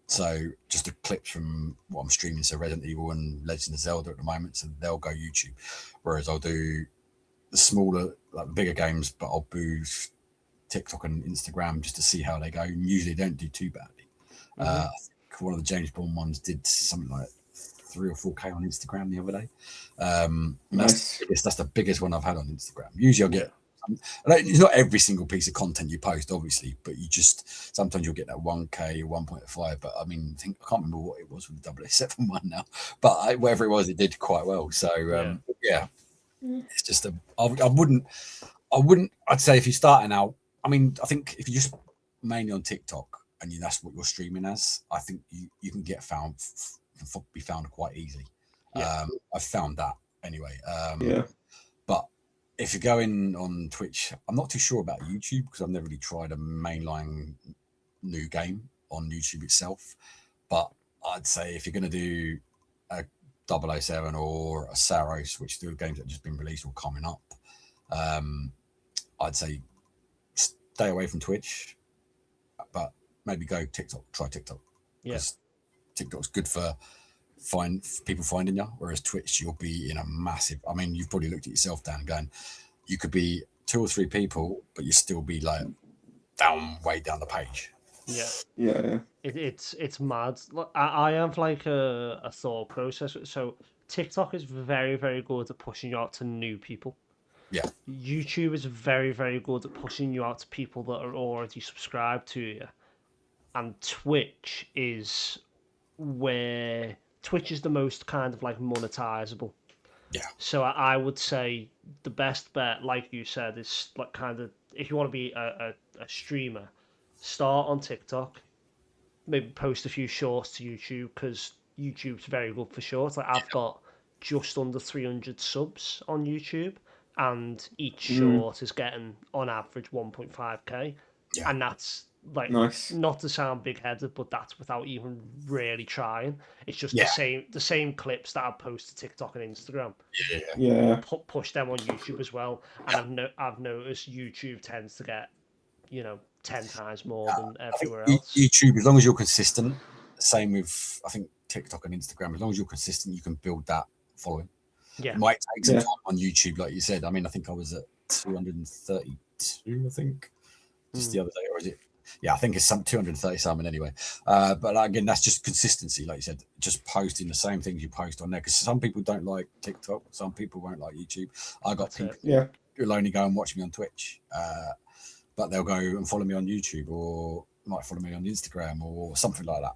So just the clips from what I'm streaming, so Resident Evil and Legend of Zelda at the moment, so they'll go YouTube. Whereas I'll do the smaller, like bigger games, but I'll boost TikTok and Instagram just to see how they go. And usually they don't do too badly. I think one of the James Bond ones did something like 3 or 4K on Instagram the other day. Nice. That's the biggest one I've had on Instagram. Usually I'll get, it's not every single piece of content you post, obviously, but you just, sometimes you'll get that 1K, 1.5. But I mean, I can't remember what it was with the 007 one now, but whatever it was, it did quite well. So yeah, it's just I'd say if you're starting out, I mean, I think if you just mainly on TikTok and that's what you're streaming as, I think you can be found quite easily. I've found that anyway. But if you're going on Twitch, I'm not too sure about YouTube because I've never really tried a mainline new game on YouTube itself. But I'd say if you're going to do a 007 or a Saros, which are games that have just been released or coming up, I'd say stay away from Twitch, but maybe go TikTok. Try TikTok. Because TikTok's good for people finding you, whereas Twitch, you'll be in a massive. I mean, you've probably looked at yourself, Dan, going, you could be 2 or 3 people, but you still be like way down the page. Yeah. It's mad. I have like a thought process. So TikTok is very, very good at pushing you out to new people. Yeah. YouTube is very, very good at pushing you out to people that are already subscribed to you. And Twitch is the most kind of like monetizable. Yeah. So I would say the best bet, like you said, is like kind of, if you want to be a streamer, start on TikTok, maybe post a few shorts to YouTube because YouTube's very good for shorts. Like I've got just under 300 subs on YouTube, and each short is getting on average 1.5k, and that's like not to sound big-headed, but that's without even really trying. It's just the same clips that I post to TikTok and Instagram. Push them on YouTube as well, and I've noticed YouTube tends to get 10 times more than everywhere else. YouTube, as long as you're consistent, same with I think TikTok and Instagram. As long as you're consistent, you can build that following. It might take some time on YouTube, like you said. I mean, I think I was at 232, I think, just the other day, or is it? Yeah, I think it's some 230 something anyway. But again, that's just consistency, like you said, just posting the same things you post on there. Because some people don't like TikTok, some people won't like YouTube. I got people who'll only go and watch me on Twitch, but they'll go and follow me on YouTube or might follow me on Instagram or something like that.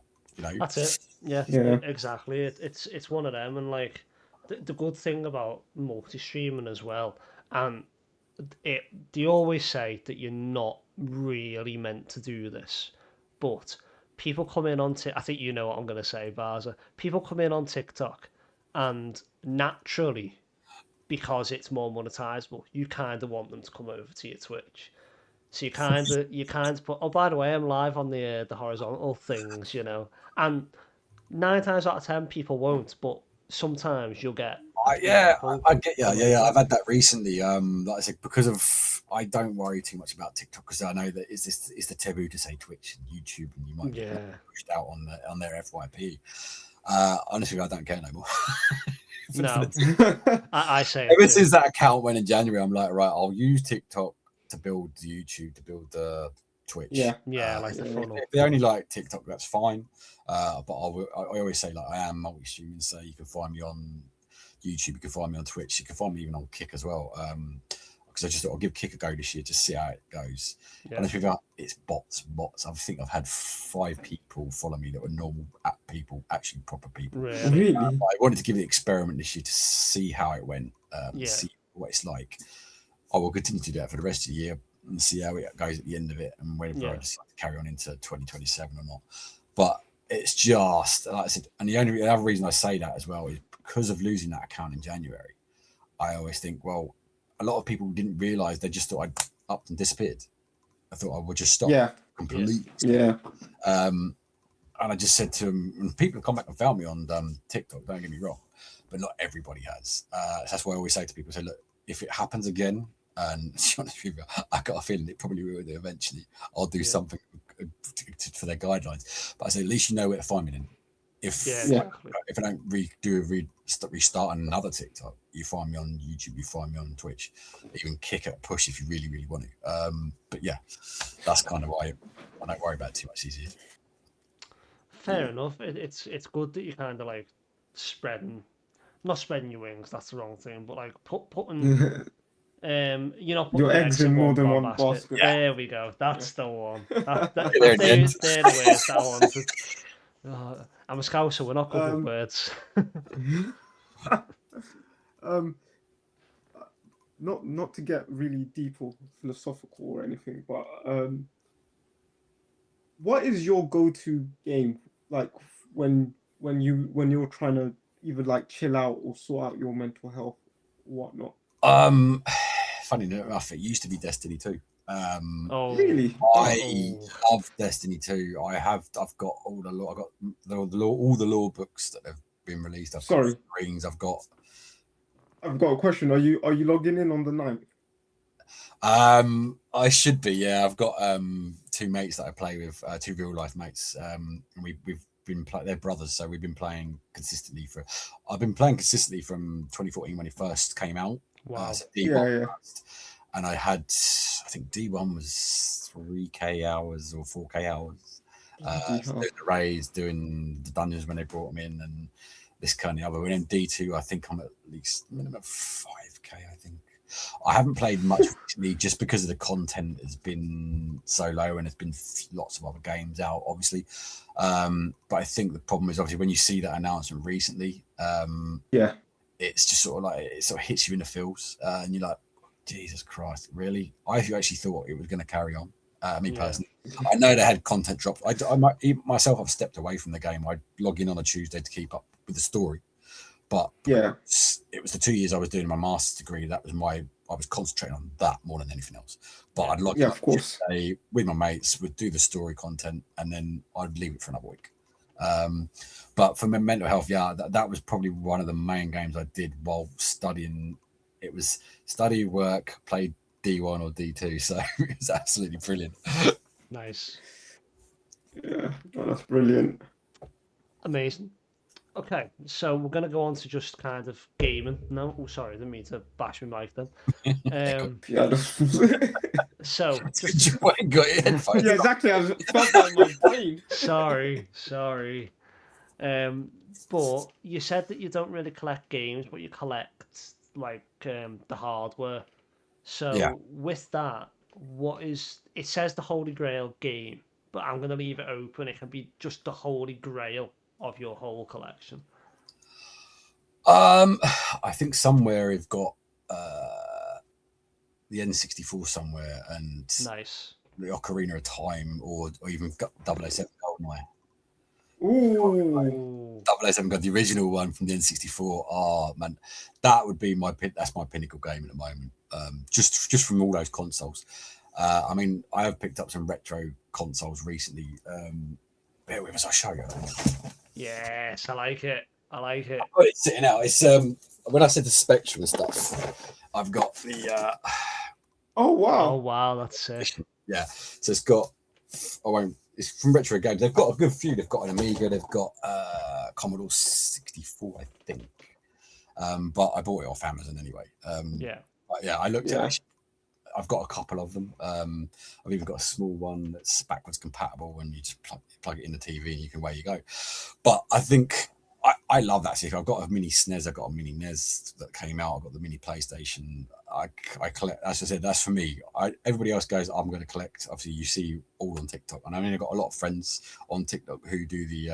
That's it. Yeah, exactly. It's one of them, and like the good thing about multi-streaming as well, and they always say that you're not really meant to do this, but people come in on I think you know what I'm going to say, Vaza. People come in on TikTok, and naturally, because it's more monetizable, you kind of want them to come over to your Twitch. So you kind of put, oh, by the way, I'm live on the horizontal things, and 9 times out of 10 people won't, but sometimes you'll get. I get you. Yeah. I've had that recently. Like I said, because I don't worry too much about TikTok because I know that it's the taboo to say Twitch and YouTube, and you might get pushed out on their FYP. Honestly, I don't care no more. No, I say ever since that account went in January, I'm like, right, I'll use TikTok to build the YouTube, to build the Twitch. Like the funnel. If they only like TikTok, that's fine. But I always say, like, I am multi-streaming, so you can find me on YouTube, you can find me on Twitch, you can find me even on Kick as well. Because I just thought I'll give Kick a go this year, just see how it goes. And it's bots. I think I've had 5 people follow me that were normal people, actually proper people. Really? I wanted to give it an experiment this year to see how it went, see what it's like. I will continue to do that for the rest of the year and see how it goes at the end of it, and whether I decide to carry on into 2027 or not. But it's just, like I said, and the other reason I say that as well is because of losing that account in January. I always think, well, a lot of people didn't realize, they just thought I'd upped and disappeared. I thought I would just stop completely. And I just said to them, and people have come back and found me on TikTok, don't get me wrong, but not everybody has. That's why I always say to people, say, look, if it happens again, and to be honest with you, I got a feeling it probably will eventually, I'll do something for their guidelines. But I say, at least you know where to find me then. If Yeah, Yeah. exactly. if I don't restart on another TikTok, you find me on YouTube, you find me on Twitch, even kick at push if you really, really want to. But yeah, that's kind of why I don't worry about it too much these years. Fair enough. It's good that you kind of like spreading, not spreading your wings. That's the wrong thing, but like putting you're not putting Your your eggs eggs in in more one, than one one basket. basket. Yeah. There we go. That's the one. Yeah. There in the end. They're the words that I wanted. I'm a scouser. We're not good with words. um, not to get really deep or philosophical or anything, but what is your go-to game like when you're trying to either like chill out or sort out your mental health or whatnot? Funny enough, it used to be Destiny 2. Oh, Really? I love Destiny 2. I've got all the law. I got all the law books that have been released. I've got Sorry. screens. I've got. I've got a question. Are you logging in on the 9th? I should be. Yeah, I've got two mates that I play with, two real life mates. And we've been they're brothers, so we've been playing consistently I've been playing consistently from 2014 when it first came out. wow. So D1 Yeah. first, and I think D1 was 3K hours or 4K hours. Bloody hell. Doing the raids, doing the dungeons when they brought them in, and this kind of other. And then D2, I think I'm at least minimum 5K. I think I haven't played much recently just because of the content has been so low, and there's been lots of other games out, obviously. But I think the problem is obviously when you see that announcement recently, Yeah. it's just sort of like it sort of hits you in the feels, and you're like, Jesus Christ, really? I actually thought it was going to carry on. Me Yeah. personally, I know they had content drops. Myself, I've stepped away from the game. I log in on a Tuesday to keep up with the story, but Yeah. it was the 2 years I was doing my master's degree. I was concentrating on that more than anything else. But I'd log in Yeah, of course. Tuesday with my mates, would do the story content, and then I'd leave it for another week. But for my mental health, yeah, that was probably one of the main games I did while studying. It was study, work, play D1 or D2, so it was absolutely brilliant. Nice. Yeah, oh, that's brilliant. Amazing. Okay, so we're gonna go on to just kind of gaming. No, oh sorry, I didn't mean to bash my mic then. Yeah, So You ain't got your headphones. yeah, exactly. I felt that in my brain. sorry. But you said that you don't really collect games, but you collect like the hardware. So Yeah. with that, it says the Holy Grail game, but I'm gonna leave it open. It can be just the Holy Grail of your whole collection. I think somewhere we've got the N64 somewhere, and Nice. the Ocarina of Time, or even 007 GoldenEye. Ooh. 007 got the original one from the N64. Oh man, that would be that's my pinnacle game at the moment. Just from all those consoles. I mean, I have picked up some retro consoles recently. Bear with us, I'll show you. Yes, I like it. It's sitting out. It's when I said the Spectrum and stuff, I've got the Oh Oh wow. wow, that's sick. yeah. So it's got it's from Retro Games. They've got a good few. They've got an Amiga. They've got Commodore 64, I think. But I bought it off Amazon anyway. Yeah. But yeah, I looked Yeah. at it. I've got a couple of them. I've even got a small one that's backwards compatible, and you just plug it in the TV and you can away you go. But I think I love that series. I've got a mini SNES. I've got a mini NES that came out. I've got the mini PlayStation. I collect. As I said, that's for me. Everybody else goes, I'm going to collect. Obviously, you see all on TikTok, and I mean, I've got a lot of friends on TikTok who do the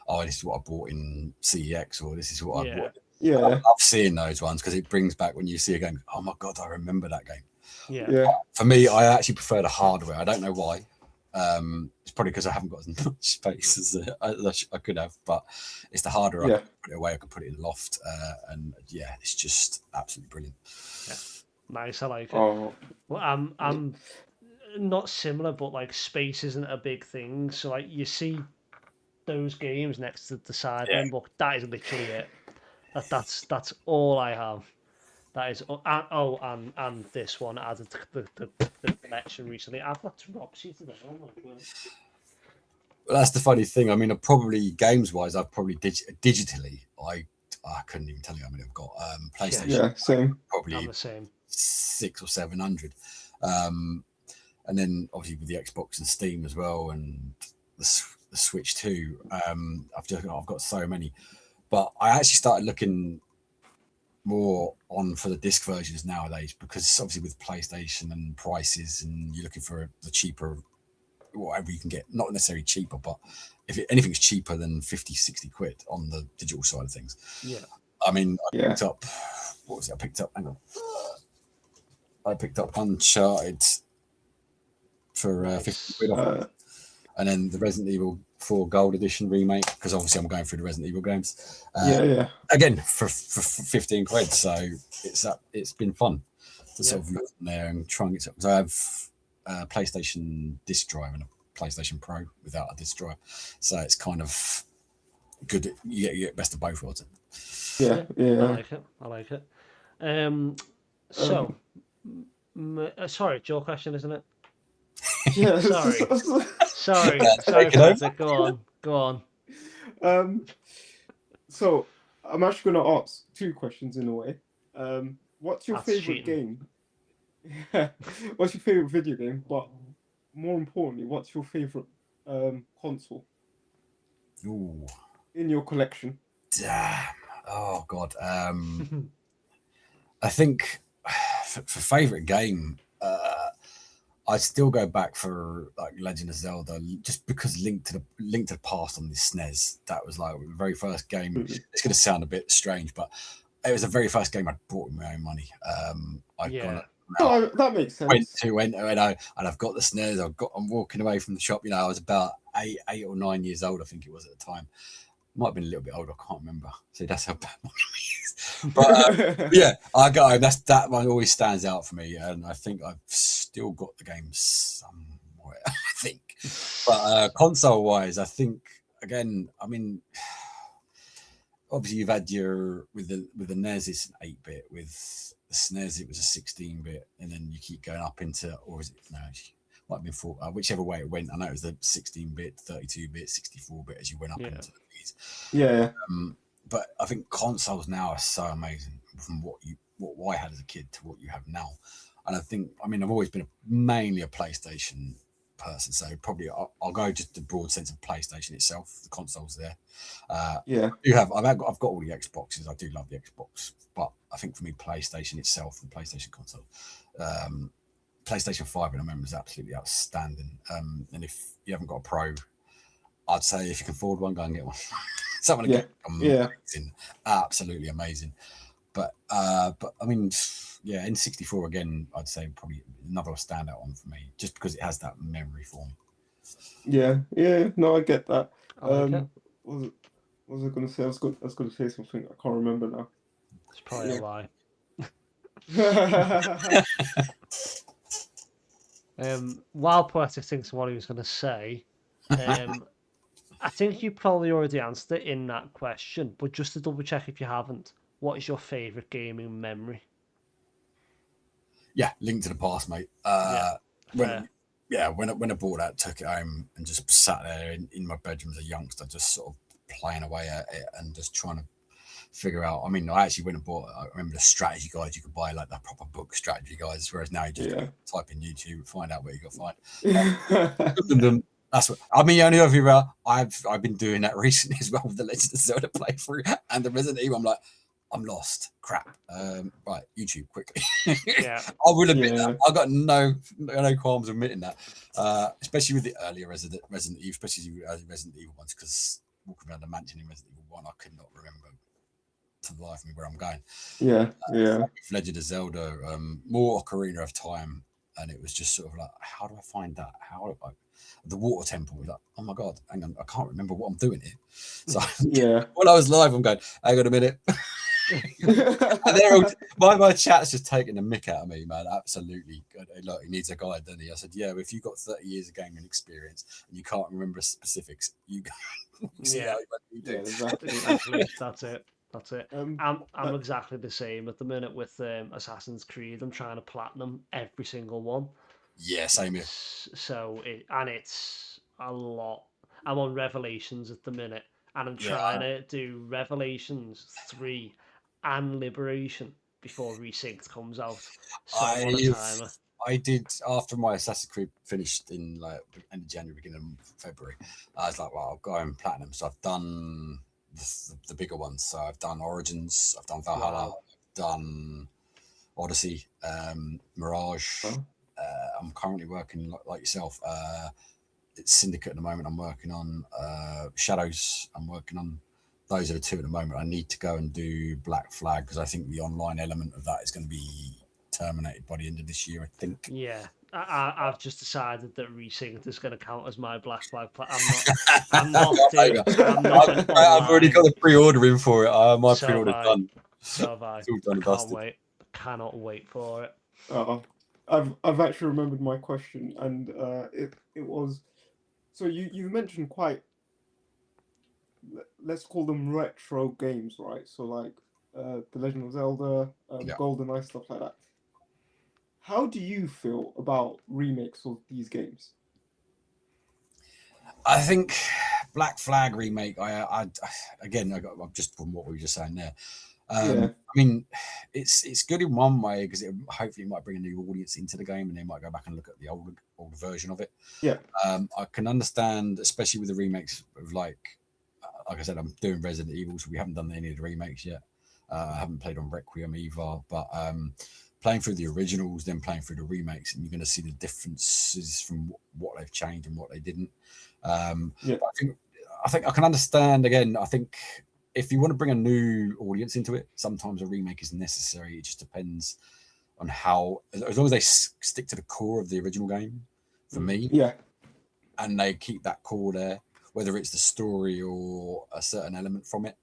oh, this is what I bought in CEX, or this is what I bought. Yeah. I love seeing those ones because it brings back when you see a game. Oh my god, I remember that game. Yeah. For me, I actually prefer the hardware. I don't know why. It's probably because I haven't got as much space as I could have, but it's the hardware. I can put it away. I can put it in the loft, and yeah, it's just absolutely brilliant. Yeah. Nice, I like it. Oh. Well, I'm not similar, but like space isn't a big thing. So like you see those games next to the side, Yeah. but that is literally it. That's all I have. That is and this one added to the collection recently. I've got Dropsy today. that's the funny thing. I mean, probably games wise, I've probably digitally, I couldn't even tell you how many I've got. PlayStation, Yeah, same. I'm probably the same. 600 or 700. And then obviously with the Xbox and Steam as well, and the Switch too. I've got so many, but I actually started looking more on for the disc versions nowadays, because obviously with PlayStation and prices, and you're looking for the cheaper, whatever you can get, not necessarily cheaper, but if anything's cheaper than 50, 60 quid on the digital side of things. Yeah. I mean, Yeah. what was it? I picked up, hang on. I picked up Uncharted for 50 quid off. And then the Resident Evil 4 Gold Edition remake, because obviously I'm going through the Resident Evil games. Yeah. Again, for 15 quid. So it's been fun to sort of look in there and try and get something. So I have a PlayStation disc drive and a PlayStation Pro without a disc drive. So it's kind of good. You get best of both worlds. Yeah. I like it. So, sorry, it's your question, isn't it? Yeah. Sorry, Poetic, go on. So I'm actually going to ask two questions in a way. What's your That's favorite cheating. game? What's your favorite video game? But more importantly, what's your favorite console Ooh, in your collection? damn. Oh God. I think for favorite game, I'd still go back for like Legend of Zelda, just because Link to the Past on the SNES. That was like the very first game. Mhm. It's going to sound a bit strange, but it was the very first game I bought with my own money. That makes sense. And I've got the SNES. I'm walking away from the shop. I was about 8 or 9 years old, I think it was at the time. Might have been a little bit older, I can't remember. So that's how bad my memory is. But yeah, that one always stands out for me, and I think I've still got the game somewhere. I think, but console wise, I think again. I mean, obviously you've had with the NES, it's an 8-bit. With the SNES, it was a 16-bit, and then you keep going up into, or is it no? Might have been 4, whichever way it went. I know it was the 16-bit, 32-bit, 64-bit as you went up into these. Yeah. But I think consoles now are so amazing from what I had as a kid to what you have now. And I think, I've always been mainly a PlayStation person, so probably I'll go just the broad sense of PlayStation itself. The consoles there. Yeah. I've got all the Xboxes. I do love the Xbox, but I think for me, PlayStation itself and PlayStation console. PlayStation 5, I remember, is absolutely outstanding. And if you haven't got a Pro, I'd say if you can afford one, go and get one. Something amazing, absolutely amazing. But N64 again, I'd say probably another standout one for me, just because it has that memory for me. Yeah. No, I get that. I like it. What was I going to say? I was going to say something. I can't remember now. It's probably a lie. While Poetic thinks what he was going to say, I think you probably already answered it in that question, but just to double check if you haven't, what is your favourite gaming memory? Yeah, Link to the Past, mate. When I bought that, took it home and just sat there in my bedroom as a youngster, just sort of playing away at it and just trying to figure out. I actually went and bought. I remember the strategy guides you could buy, like the proper book strategy guides. Whereas now you just type in YouTube, find out where you got to find. That's what the only other I've been doing that recently as well with the Legend of Zelda playthrough and the Resident Evil. I'm like, I'm lost. Crap. Right, YouTube quickly. Yeah, I will admit that. I've got no qualms admitting that. Especially with the earlier Resident Evil, especially the early Resident Evil ones, because walking around the mansion in Resident Evil 1, I could not remember to the life of me where I'm going. With Legend of Zelda, more Ocarina of Time, and it was just sort of like, how do I find that? The water temple was like, oh my god, hang on, I can't remember what I'm doing here. So when I was live, I'm going, hang on a minute. And they're all, my chat's just taking the mick out of me, man. Absolutely. Look, he needs a guide, doesn't he? I said, yeah, but if you've got 30 years of gaming experience and you can't remember specifics, you go. Exactly. That's it. I'm exactly the same at the minute with Assassin's Creed. I'm trying to platinum every single one. Yeah, same here. So it's a lot. I'm on Revelations at the minute, and I'm trying to do Revelations 3 and Liberation before Resynced comes out. So I'm on a timer. I did after my Assassin's Creed finished in like end of January, beginning of February. I was like, well, I'll go in platinum. So I've done the bigger ones. So I've done Origins, I've done Valhalla, I've done Odyssey, Mirage. Oh. I'm currently working like yourself. It's Syndicate at the moment. I'm working on Shadows. I'm working on those are the two at the moment. I need to go and do Black Flag because I think the online element of that is going to be terminated by the end of this year, I think. Yeah, I've just decided that Resynced is going to count as my Black Flag. I'm not doing. I've already got the pre-order in for it. My pre-order done. So have I. It's all done. I can't wait. Cannot wait for it. I've actually remembered my question, and it was, so you mentioned quite, let's call them retro games, right? So like The Legend of Zelda, GoldenEye, stuff like that. How do you feel about remakes of these games? I think Black Flag remake. I just from what we were just saying there. I mean, it's good in one way because it hopefully might bring a new audience into the game, and they might go back and look at the older version of it. Yeah. I can understand, especially with the remakes of like I said, I'm doing Resident Evil, so we haven't done any of the remakes yet. I haven't played on Requiem either, but playing through the originals, then playing through the remakes, and you're going to see the differences from what they've changed and what they didn't. I think I can understand. Again, I think if you want to bring a new audience into it, sometimes a remake is necessary. It just depends on how, as long as they stick to the core of the original game, for me, and they keep that core there, whether it's the story or a certain element from it.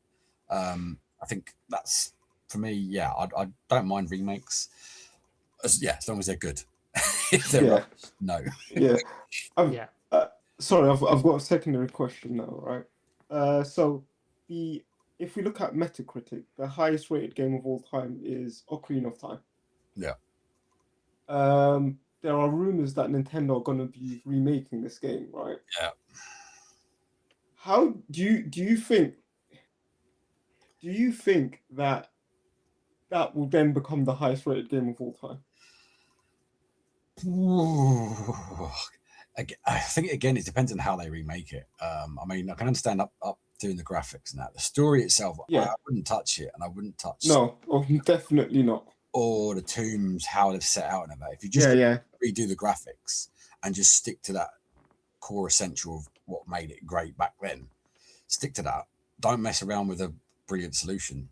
I think that's, for me, I don't mind remakes. As long as they're good. If they're rubbish, no. Sorry, I've got a secondary question now, right? So if we look at Metacritic, the highest rated game of all time is Ocarina of Time. Yeah. There are rumors that Nintendo are going to be remaking this game, right? Yeah. How do you think that will then become the highest rated game of all time? Ooh. I think again it depends on how they remake it. I mean, I can understand up doing the graphics and that. The story itself, I wouldn't touch it, and I wouldn't touch. No, definitely not. Or the tombs, how they've set out and that. If you just redo the graphics and just stick to that core essential of what made it great back then, stick to that. Don't mess around with a brilliant solution,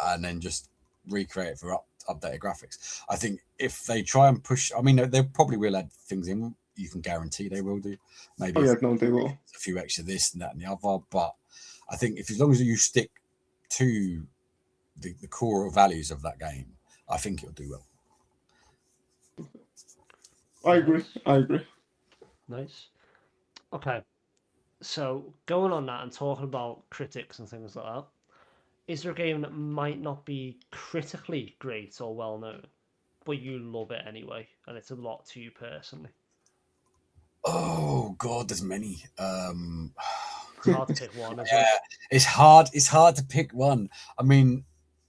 and then just recreate it for updated graphics. I think if they try and push, I mean, they probably will add things in. You can guarantee they will do. Maybe they will. A few extra this and that and the other. But I think as long as you stick to the core values of that game, I think it'll do well. I agree. Nice. Okay. So going on that and talking about critics and things like that, is there a game that might not be critically great or well known, but you love it anyway, and it's a lot to you personally? Oh God, there's many. It's hard to pick one, isn't it? It's hard. It's hard to pick one. I mean,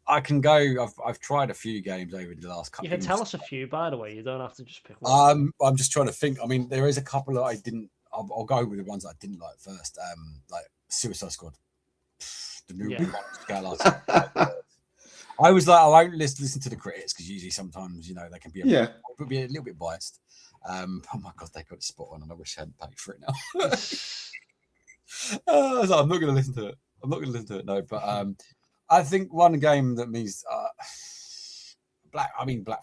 I can go. I've tried a few games over the last couple. You can tell us a few, by the way. You don't have to just pick one. I'm just trying to think. I mean, there is a couple that I didn't. I'll go with the ones that I didn't like first. Like Suicide Squad, the new one. I was like, I won't listen to the critics because usually sometimes they can be a little bit biased. Oh my God, they got it spot on, and I wish I hadn't paid for it now. I was like, I'm not going to listen to it. No, but I think one game that means Black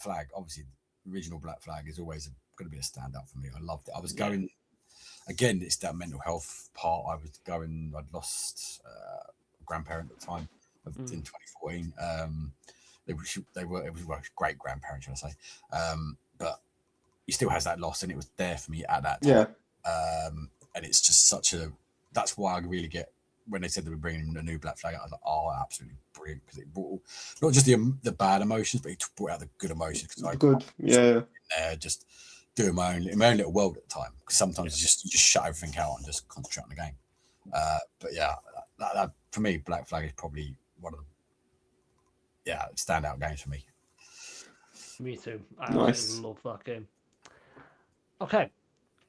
Flag. Obviously, the original Black Flag is always going to be a standout for me. I loved it. I was going again. It's that mental health part. I'd lost a grandparent at the time in 2014. They were great grandparents, should I say? But he still has that loss, and it was there for me at that time. And it's just that's why I really get when they said they were bringing a new Black Flag out. I was like, oh, absolutely brilliant, because it brought not just the bad emotions, but it brought out the good emotions. Just doing my own little world at the time. Because sometimes you just shut everything out and just concentrate on the game. But yeah, that for me, Black Flag is probably one of the standout games for me. Me too. I Nice. absolutely love that game. Okay,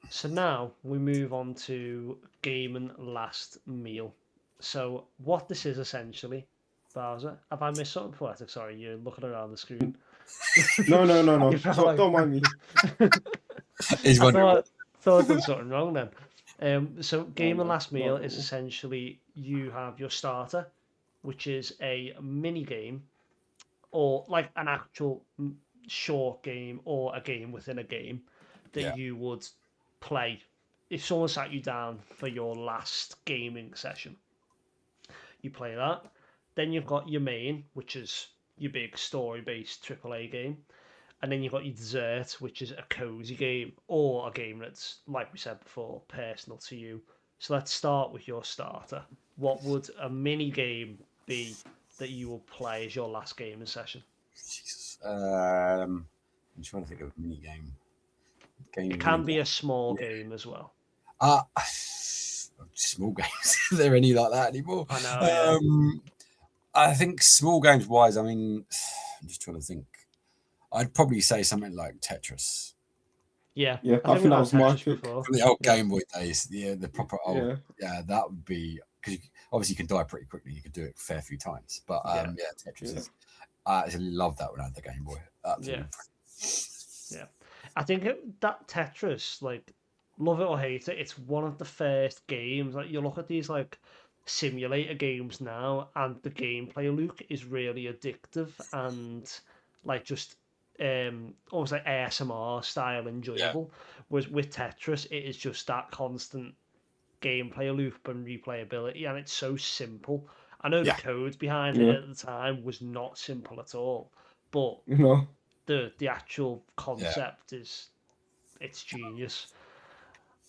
so now we move on to game and last meal. So what this is essentially, Bowser, have I missed something poetic? Sorry, you're looking around the screen. No, You don't, felt like don't mind me. Is I one thought I'd done something wrong then. So No, game and no, last not meal at is all. essentially you have your starter, which is a mini game or like an actual short game or a game within a game that Yeah. you would play if someone sat you down for your last gaming session. You play that. Then you've got your main, which is your big story-based AAA game, and then you've got your dessert, which is a cozy game or a game that's, like we said before, personal to you. So let's start with your starter. What would a mini game be that you will play as your last gaming session? Jesus. I'm trying to think of a mini game. It can be a small game as well. Small games. Are there any like that anymore? I know, yeah. I think small games wise, I mean, I'm just trying to think. I'd probably say something like Tetris. Yeah, Yeah, I I think think we've that had was my Tetris pick. before. From the old Yeah. Game Boy days, the proper old, that would be because obviously you can die pretty quickly. You could do it a fair few times, but Tetris is. I actually loved that when I had the Game Boy. Absolutely. Yeah. I think that Tetris, like, love it or hate it, it's one of the first games. Like, you look at these like simulator games now, and the gameplay loop is really addictive and like just almost like ASMR style enjoyable. Whereas with Tetris, it is just that constant gameplay loop and replayability, and it's so simple. I know the code behind it at the time was not simple at all, but No. the actual concept is it's genius.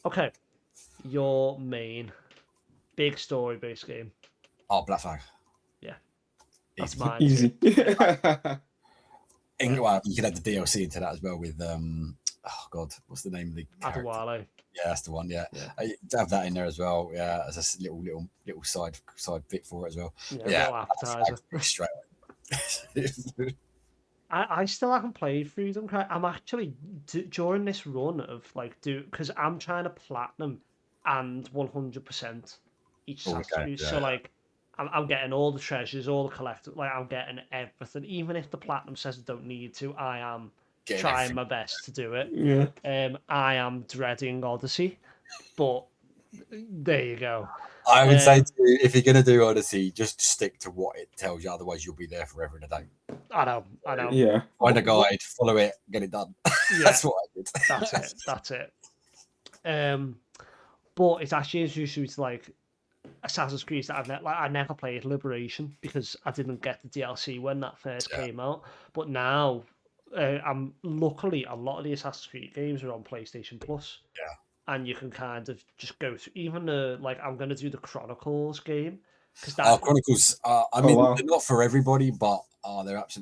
Okay, your main big story based game. Oh, Black Flag. Yeah, that's Easy. mine Easy. too. Yeah. Well, you could add the DLC into that as well with oh god, what's the name of the character? Adewale. Yeah, that's the one. Yeah, to have that in there as well. Yeah, as a little side bit for it as well. Yeah, little appetizer. Straight away. I still haven't played Freedom Cry. I'm actually during this run of like because I'm trying to platinum and 100% each Assassin's Creed. So like I'm getting all the treasures, all the collectibles. Like I'm getting everything, even if the platinum says I don't need to. I am trying my best to do it. Yeah. I am dreading Odyssey, but there you go. I would say if you're going to do Odyssey, just stick to what it tells you. Otherwise, you'll be there forever and a day. I know. Yeah. Find a guide, follow it, get it done. Yeah, that's what I did. That's it. But it's actually introduced me to like Assassin's Creed that I never played Liberation because I didn't get the DLC when that first came out. But now, I'm luckily a lot of the Assassin's Creed games are on PlayStation Plus. Yeah. And you can kind of just go through even like I'm gonna do the Chronicles game because Chronicles. I mean, they're not for everybody, but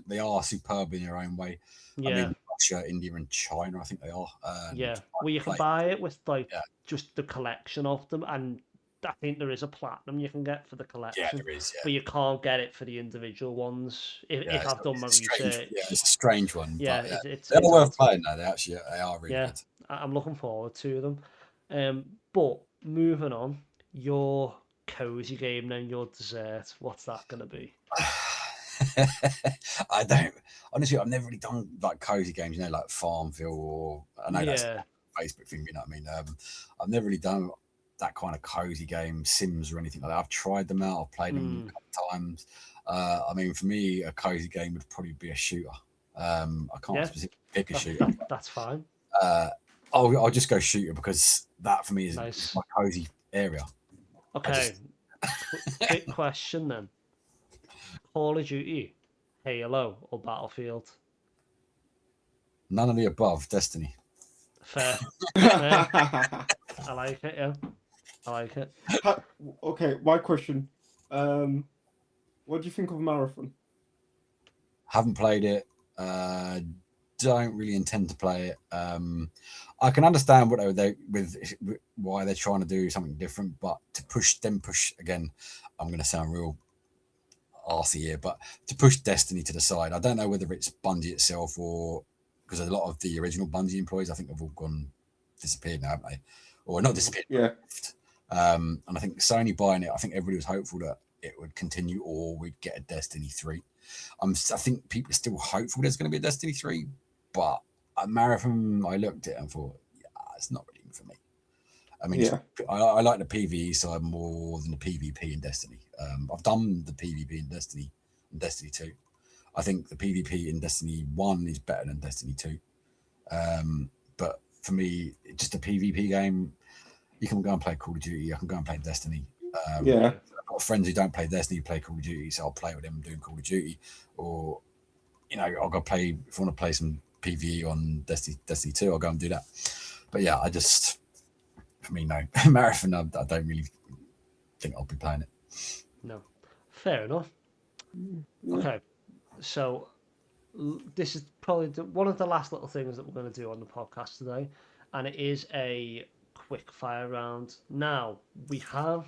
they are superb in their own way. Yeah. I mean, Russia, India, and China, I think they are. Well, you can buy it with like just the collection of them, and I think there is a platinum you can get for the collection. Yeah, there is. Yeah. But you can't get it for the individual ones. If I've done my research. Yeah, it's a strange one. Yeah, but, it's they're worth playing though. They are really good. I'm looking forward to them. But moving on, your cozy game then, your dessert. What's that gonna be? I don't honestly. I've never really done like cozy games, like Farmville or I know that's a Facebook thing. You know what I mean? I've never really done that kind of cozy game, Sims or anything like that. I've tried them out. I've played them a couple of times. I mean, for me, a cozy game would probably be a shooter. I can't specifically pick a shooter. That's fine. I'll just go shooter because that for me is my cozy area. Okay. Quick question then. Call of Duty, Halo, or Battlefield? None of the above. Destiny. Fair. I like it. Yeah, I like it. Okay, my question. What do you think of Marathon? Haven't played it. don't really intend to play it. I can understand what why they're trying to do something different, but to push again, I'm going to sound real arsey here, but to push Destiny to the side, I don't know whether it's Bungie itself or because a lot of the original Bungie employees, I think, have all disappeared now, haven't they? Or not disappeared. Yeah. And I think Sony buying it, I think everybody was hopeful that it would continue or we'd get a Destiny 3. I think people are still hopeful there's going to be a Destiny 3, but at Marathon, I looked at it and thought, yeah, it's not really for me. I mean, I like the PvE side more than the PvP in Destiny. I've done the PvP in Destiny 2. I think the PvP in Destiny 1 is better than Destiny 2. But for me, just a PvP game, you can go and play Call of Duty. I can go and play Destiny. I've got friends who don't play Destiny, play Call of Duty, so I'll play with them doing Call of Duty. Or, I'll go play, if I want to play some PvE on Destiny 2, I'll go and do that. But yeah, for me, no. Marathon, I don't really think I'll be playing it. No. Fair enough. Yeah. Okay. So this is probably one of the last little things that we're going to do on the podcast today, and it is a quick fire round. Now, we have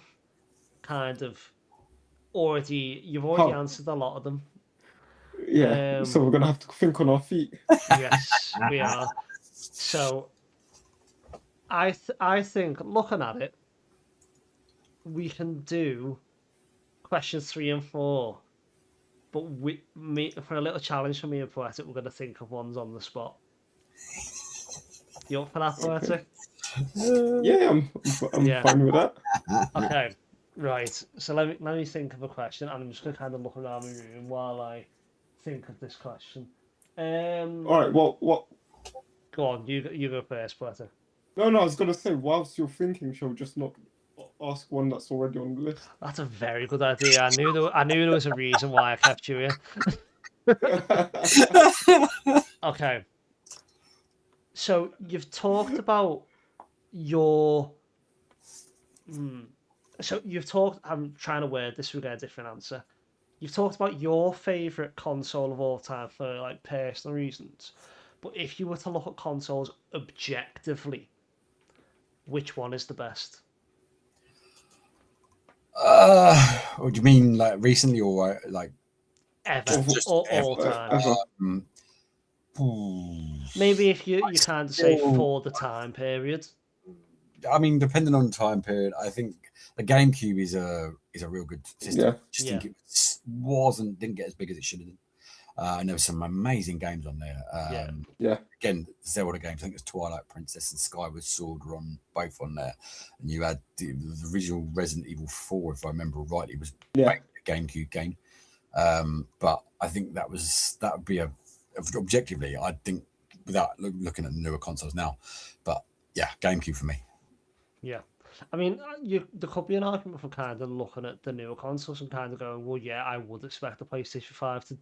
kind of you've already answered a lot of them. Yeah, so we're going to have to think on our feet. Yes, we are. So I think, looking at it, we can do questions 3 and 4. But for a little challenge for me and Poetic, we're going to think of ones on the spot. You up for that, Poetic? Yeah, I'm fine with that. Okay, right. So let me think of a question, and I'm just going to kind of look around the room while I think of this question. All right. Well, what? Go on. You go first, Poetic. No. I was going to say, whilst you're thinking, shall we just not ask one that's already on the list? That's a very good idea. I knew there was a reason why I kept you here. Okay. So you've talked about your. So you've talked. I'm trying to word this. We get a different answer. You've talked about your favorite console of all time for like personal reasons, but if you were to look at consoles objectively, which one is the best? What do you mean, like recently or like ever? All time? Maybe if you kind of say for the time period. I mean, depending on time period, I think the GameCube is a real good system. Yeah. Just think it didn't get as big as it should have done. And there were some amazing games on there. Again, Zelda games. I think it was Twilight Princess and Skyward Sword were both on there. And you had the original Resident Evil 4, if I remember rightly, was a GameCube game. But I think that would be objectively, I think, without looking at the newer consoles now. But yeah, GameCube for me. Yeah. I mean, there could be an argument for kind of looking at the newer consoles and kind of going, well, yeah, I would expect the PlayStation 5 to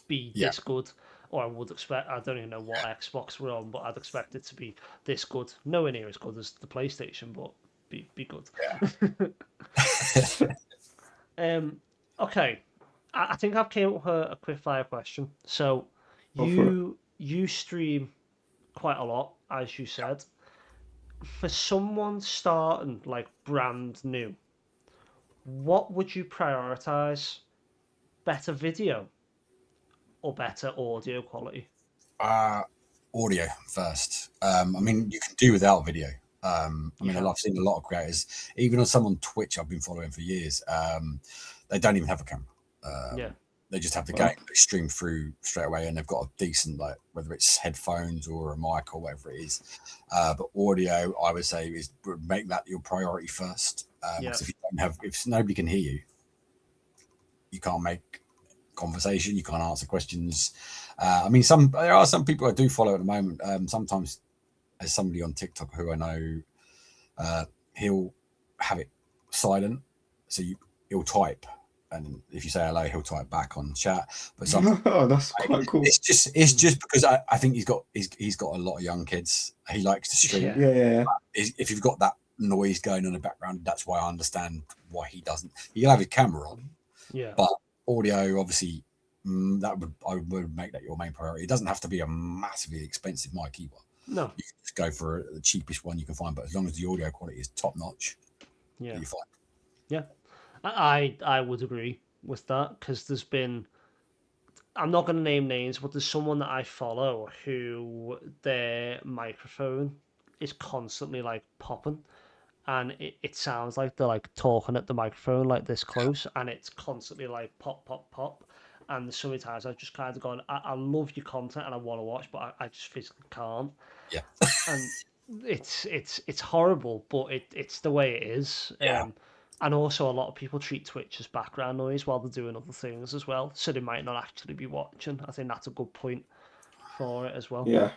be this good, or I would expect, I don't even know what Xbox we're on, but I'd expect it to be this good. Nowhere near as good as the PlayStation, but be good. Yeah. Okay, I think I've came up with a quick fire question. So you stream quite a lot, as you said. For someone starting like brand new, what would you prioritize? Better video or better audio quality? Audio first. I mean, you can do without video. I mean, I've seen a lot of creators, even on some on Twitch I've been following for years. They don't even have a camera. They just have the game, they stream through straight away, and they've got a decent, like, whether it's headphones or a mic or whatever it is. But audio, I would say, would make that your priority first. Because if nobody can hear you, you can't make conversation, you can't answer questions. I mean, there are some people I do follow at the moment. Sometimes there's somebody on TikTok who I know, he'll have it silent, so he'll type. And if you say hello, he'll type back on chat. But that's quite cool. It's just because I think he's got a lot of young kids. He likes to stream. Yeah. If you've got that noise going on in the background, that's why I understand why he doesn't. He'll have his camera on. Yeah. But audio obviously I would make that your main priority. It doesn't have to be a massively expensive mic either. No. You can just go for the cheapest one you can find, but as long as the audio quality is top notch, Yeah. you're fine. Yeah. I would agree with that, because there's been, I'm not going to name names, but there's someone that I follow who their microphone is constantly like popping, and it sounds like they're like talking at the microphone like this close, and it's constantly like pop, pop, pop. And so many times I've just kind of gone, I love your content and I want to watch, but I just physically can't. Yeah. And it's horrible, but it's the way it is. Yeah. And also a lot of people treat Twitch as background noise while they're doing other things as well, so they might not actually be watching. I think that's a good point for it as well. Yeah.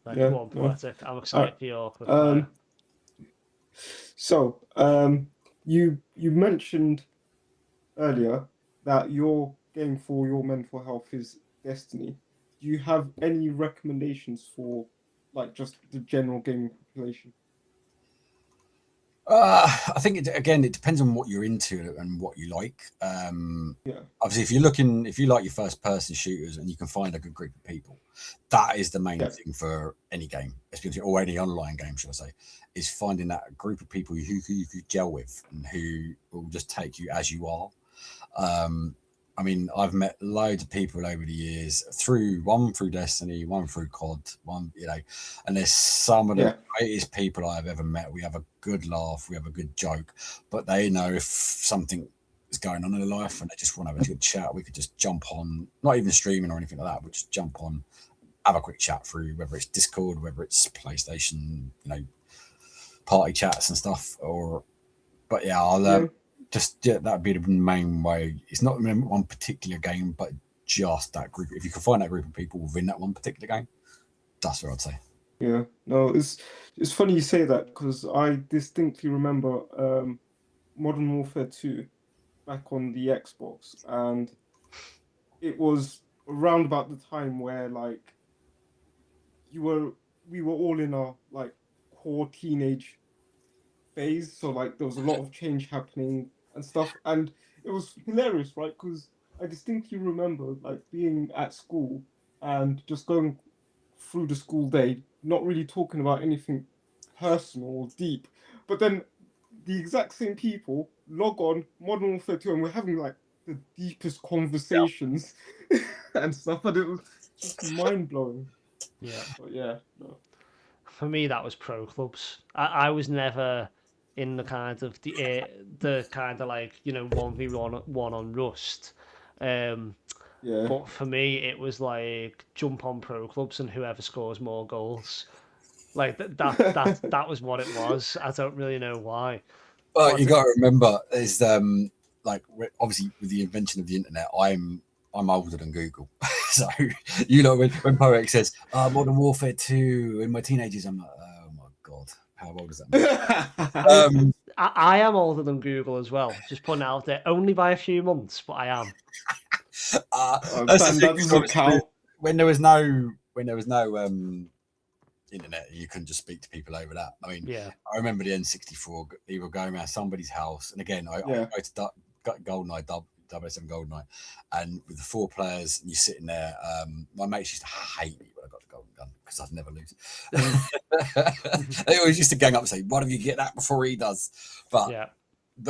Like, Yeah, go on, no. Poetic. I'm excited for your quick Um, fire. So, you mentioned earlier that your game for your mental health is Destiny. Do you have any recommendations for like just the general gaming population? I think it depends on what you're into and what you like. Yeah. Obviously, if you like your first person shooters and you can find a good group of people, that is the main Yeah. thing for any game, or any online game, should I say, is finding that group of people who you could gel with and who will just take you as you are. I mean, I've met loads of people over the years through Destiny, one through COD, and there's some of the greatest people I've ever met. We have a good laugh, we have a good joke, but they know if something is going on in their life and they just want to have a good chat, we could just jump on, not even streaming or anything like that, but just jump on, have a quick chat through, whether it's Discord, whether it's PlayStation, party chats and stuff. But yeah, that'd be the main way. It's not one particular game, but just that group. If you can find that group of people within that one particular game, that's what I'd say. Yeah, no, it's funny you say that, because I distinctly remember Modern Warfare 2 back on the Xbox, and it was around about the time where like we were all in our like core teenage phase, so like there was a lot of change happening and stuff, and it was hilarious, right? Because I distinctly remember like being at school and just going through the school day, not really talking about anything personal or deep, but then the exact same people log on Modern Warfare 2 and we're having like the deepest conversations and stuff, and it was just mind blowing. Yeah. But yeah, no. For me, that was pro clubs. I was never in the kind of the kind of like 1v1 on Rust. Yeah. But for me, it was like jump on pro clubs and whoever scores more goals. Like that was what it was. I don't really know why. Well, you got to remember, is like obviously with the invention of the internet, I'm older than Google, so when Poetic says Modern Warfare 2 in my teenagers, I'm like, oh my god, how old is that? I am older than Google as well. Just putting it out there, only by a few months, but I am. That doesn't count. When there was no internet, you couldn't just speak to people over that. I mean, yeah. I remember the N64. You were going around somebody's house, and again, I go to GoldenEye, 007 GoldenEye, and with the 4 players, and you're sitting there. My mates used to hate me when I got the golden gun because I'd never lose. They always used to gang up and say, "Why don't you get that before he does?" But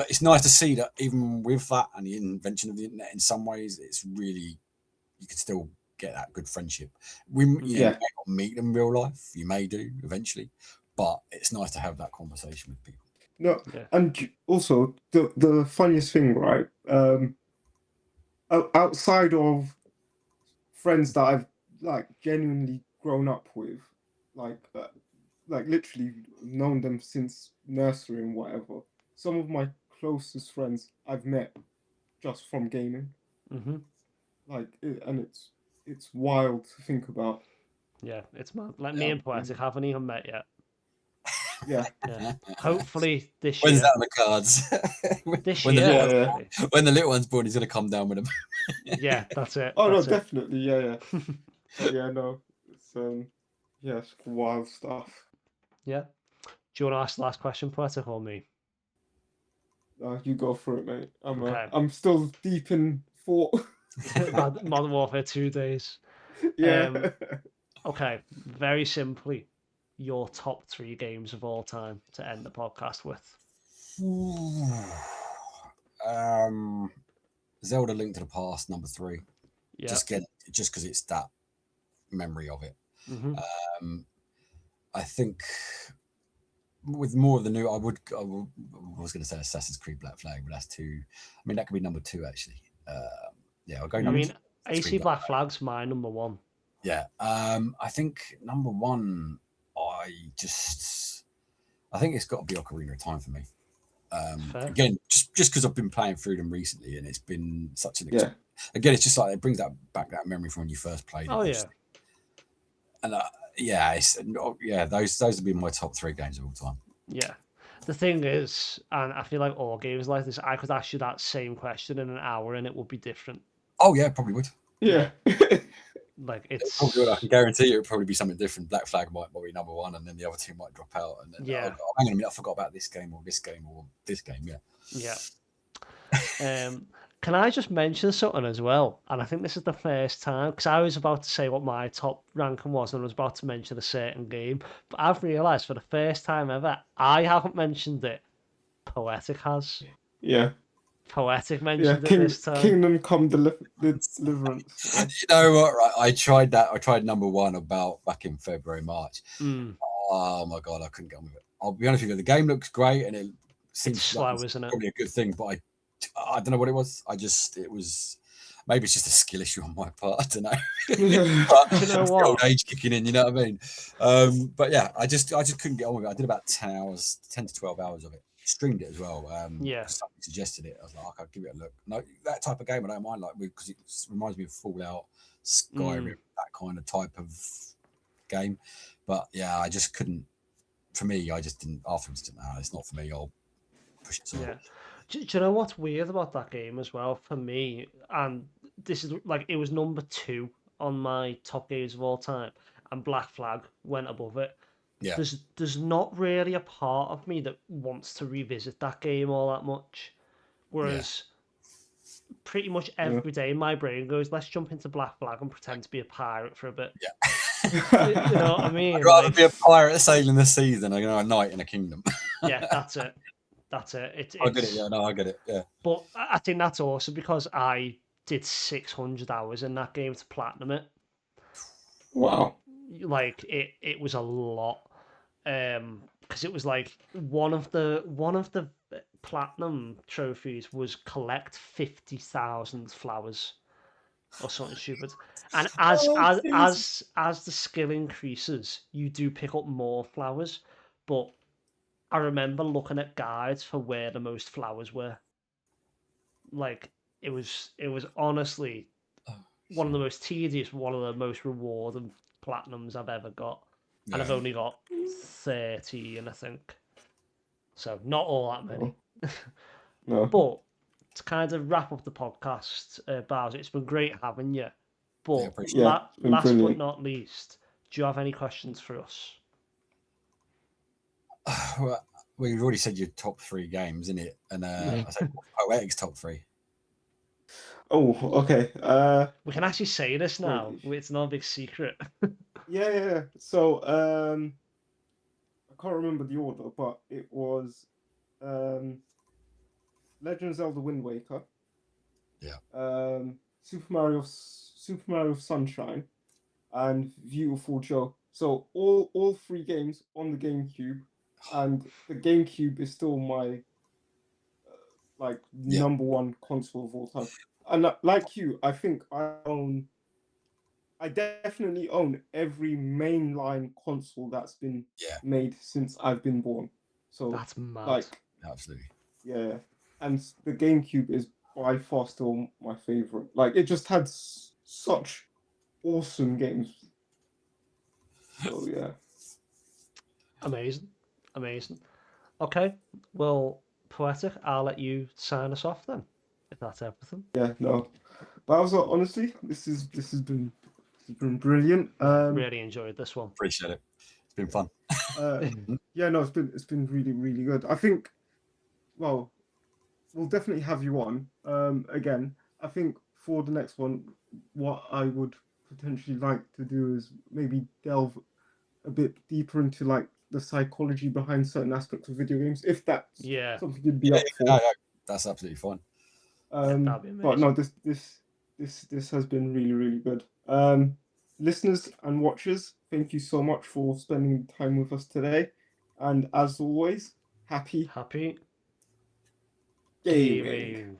it's nice to see that even with that and the invention of the internet, in some ways, it's really, you can still get that good friendship. You may not meet in real life, you may do eventually, but it's nice to have that conversation with people. No, and also the funniest thing, right? Outside of friends that I've like genuinely grown up with, like literally known them since nursery and whatever. Some of my closest friends I've met just from gaming. Mm-hmm. And it's wild to think about. Yeah, it's mad. Like me and Poetic haven't even met yet. Yeah. Hopefully this When's year. that on the cards? When the little one's born, he's gonna come down with him. Yeah, that's it. Oh, that's no, definitely. Yeah. Yeah, no. It's wild stuff. Yeah. Do you want to ask the last question, Poetic, or me? You go for it, mate. Okay. I'm still deep in thought. Modern Warfare 2 days. Yeah. Okay, very simply, your top 3 games of all time to end the podcast with. Zelda: Link to the Past, number 3. Yeah. Just because it's that memory of it. Mm-hmm. I think with more of the new, I was going to say Assassin's Creed Black Flag, but that's too. I mean, that could be number 2 actually. Yeah, I'll go. I mean, AC AC Black Flag's my number 1. Yeah, I think number 1. I think it's got to be Ocarina of Time for me. Again, just because I've been playing through them recently, and it's been such an again, it's just like it brings back that memory from when you first played it. Oh yeah, and those would be my top 3 games of all time. Yeah, the thing is, and I feel like all games like this, I could ask you that same question in an hour, and it would be different. Oh yeah, probably would. Yeah. Like it's probably would. I can guarantee you it would probably be something different. Black Flag might be number 1, and then the other 2 might drop out. And then hang on a minute, I forgot about this game or this game or this game. Yeah. Can I just mention something as well? And I think this is the first time, because I was about to say what my top ranking was, and I was about to mention a certain game, but I've realised for the first time ever, I haven't mentioned it. Poetic has. Yeah. Poetic mentioned it this time. Kingdom Come Deliverance. You know what? Right, I tried that. I tried number 1 about back in February, March. Oh my god, I couldn't get on with it. I'll be honest with you. The game looks great, and it seems slow, isn't it? Probably a good thing, but I don't know what it was. It was maybe it's just a skill issue on my part. I don't know. But you know what? Old age kicking in, you know what I mean? But yeah, I just couldn't get on with it. I did about 10 to 12 hours of it. Streamed it as well. Somebody suggested it. I was like, I'll give it a look. No, that type of game I don't mind, like because it reminds me of Fallout, Skyrim, that kind of type of game. But yeah, I just couldn't. For me, I just didn't. Afterwards, didn't. It's not for me. I'll push it. Yeah. Do you know what's weird about that game as well for me? And this is like it was number 2 on my top games of all time, and Black Flag went above it. Yeah. There's not really a part of me that wants to revisit that game all that much. Whereas pretty much every day my brain goes, let's jump into Black Flag and pretend to be a pirate for a bit. Yeah. You know what I mean? I'd rather be a pirate sailing the seas than a knight in a kingdom. Yeah, that's it. I get it. Yeah, no, I get it. Yeah. But I think that's also because I did 600 hours in that game to platinum it. Wow. Like it was a lot. Because it was like one of the platinum trophies was collect 50,000 flowers or something stupid. And as the skill increases, you do pick up more flowers. But I remember looking at guides for where the most flowers were. Like it was honestly one of the most tedious, one of the most rewarding platinums I've ever got. And I've only got 13, I think. So not all that many. No. But to kind of wrap up the podcast, Bowser, it's been great having you. But last but not least, do you have any questions for us? Well, you've already said your top 3 games, isn't it? And I said Poetic's top 3. Oh, okay. We can actually say this now. It's not a big secret. Yeah. So, I can't remember the order, but it was Legend of Zelda: Wind Waker. Yeah. Super Mario Sunshine, and Beautiful Joe. So all 3 games on the GameCube, and the GameCube is still my number 1 console of all time. And like you, I think I definitely own every mainline console that's been made since I've been born. So that's mad. Absolutely. Yeah, and the GameCube is by far still my favorite. Like it just had such awesome games. So yeah. Amazing. Okay, well, Poetic, I'll let you sign us off then, if that's everything. Yeah, no. But also, honestly, this has been brilliant. Really enjoyed this one. Appreciate it. It's been fun. Yeah, no, it's been really, really good. I think, well, we'll definitely have you on again. I think for the next one, what I would potentially like to do is maybe delve a bit deeper into like the psychology behind certain aspects of video games, if that's Yeah, something you'd be Yeah, up for. no, that's absolutely fine. that'd be But no, amazing. this has been really, really good. Listeners and watchers, thank you so much for spending time with us today. And as always, happy Happy gaming. gaming.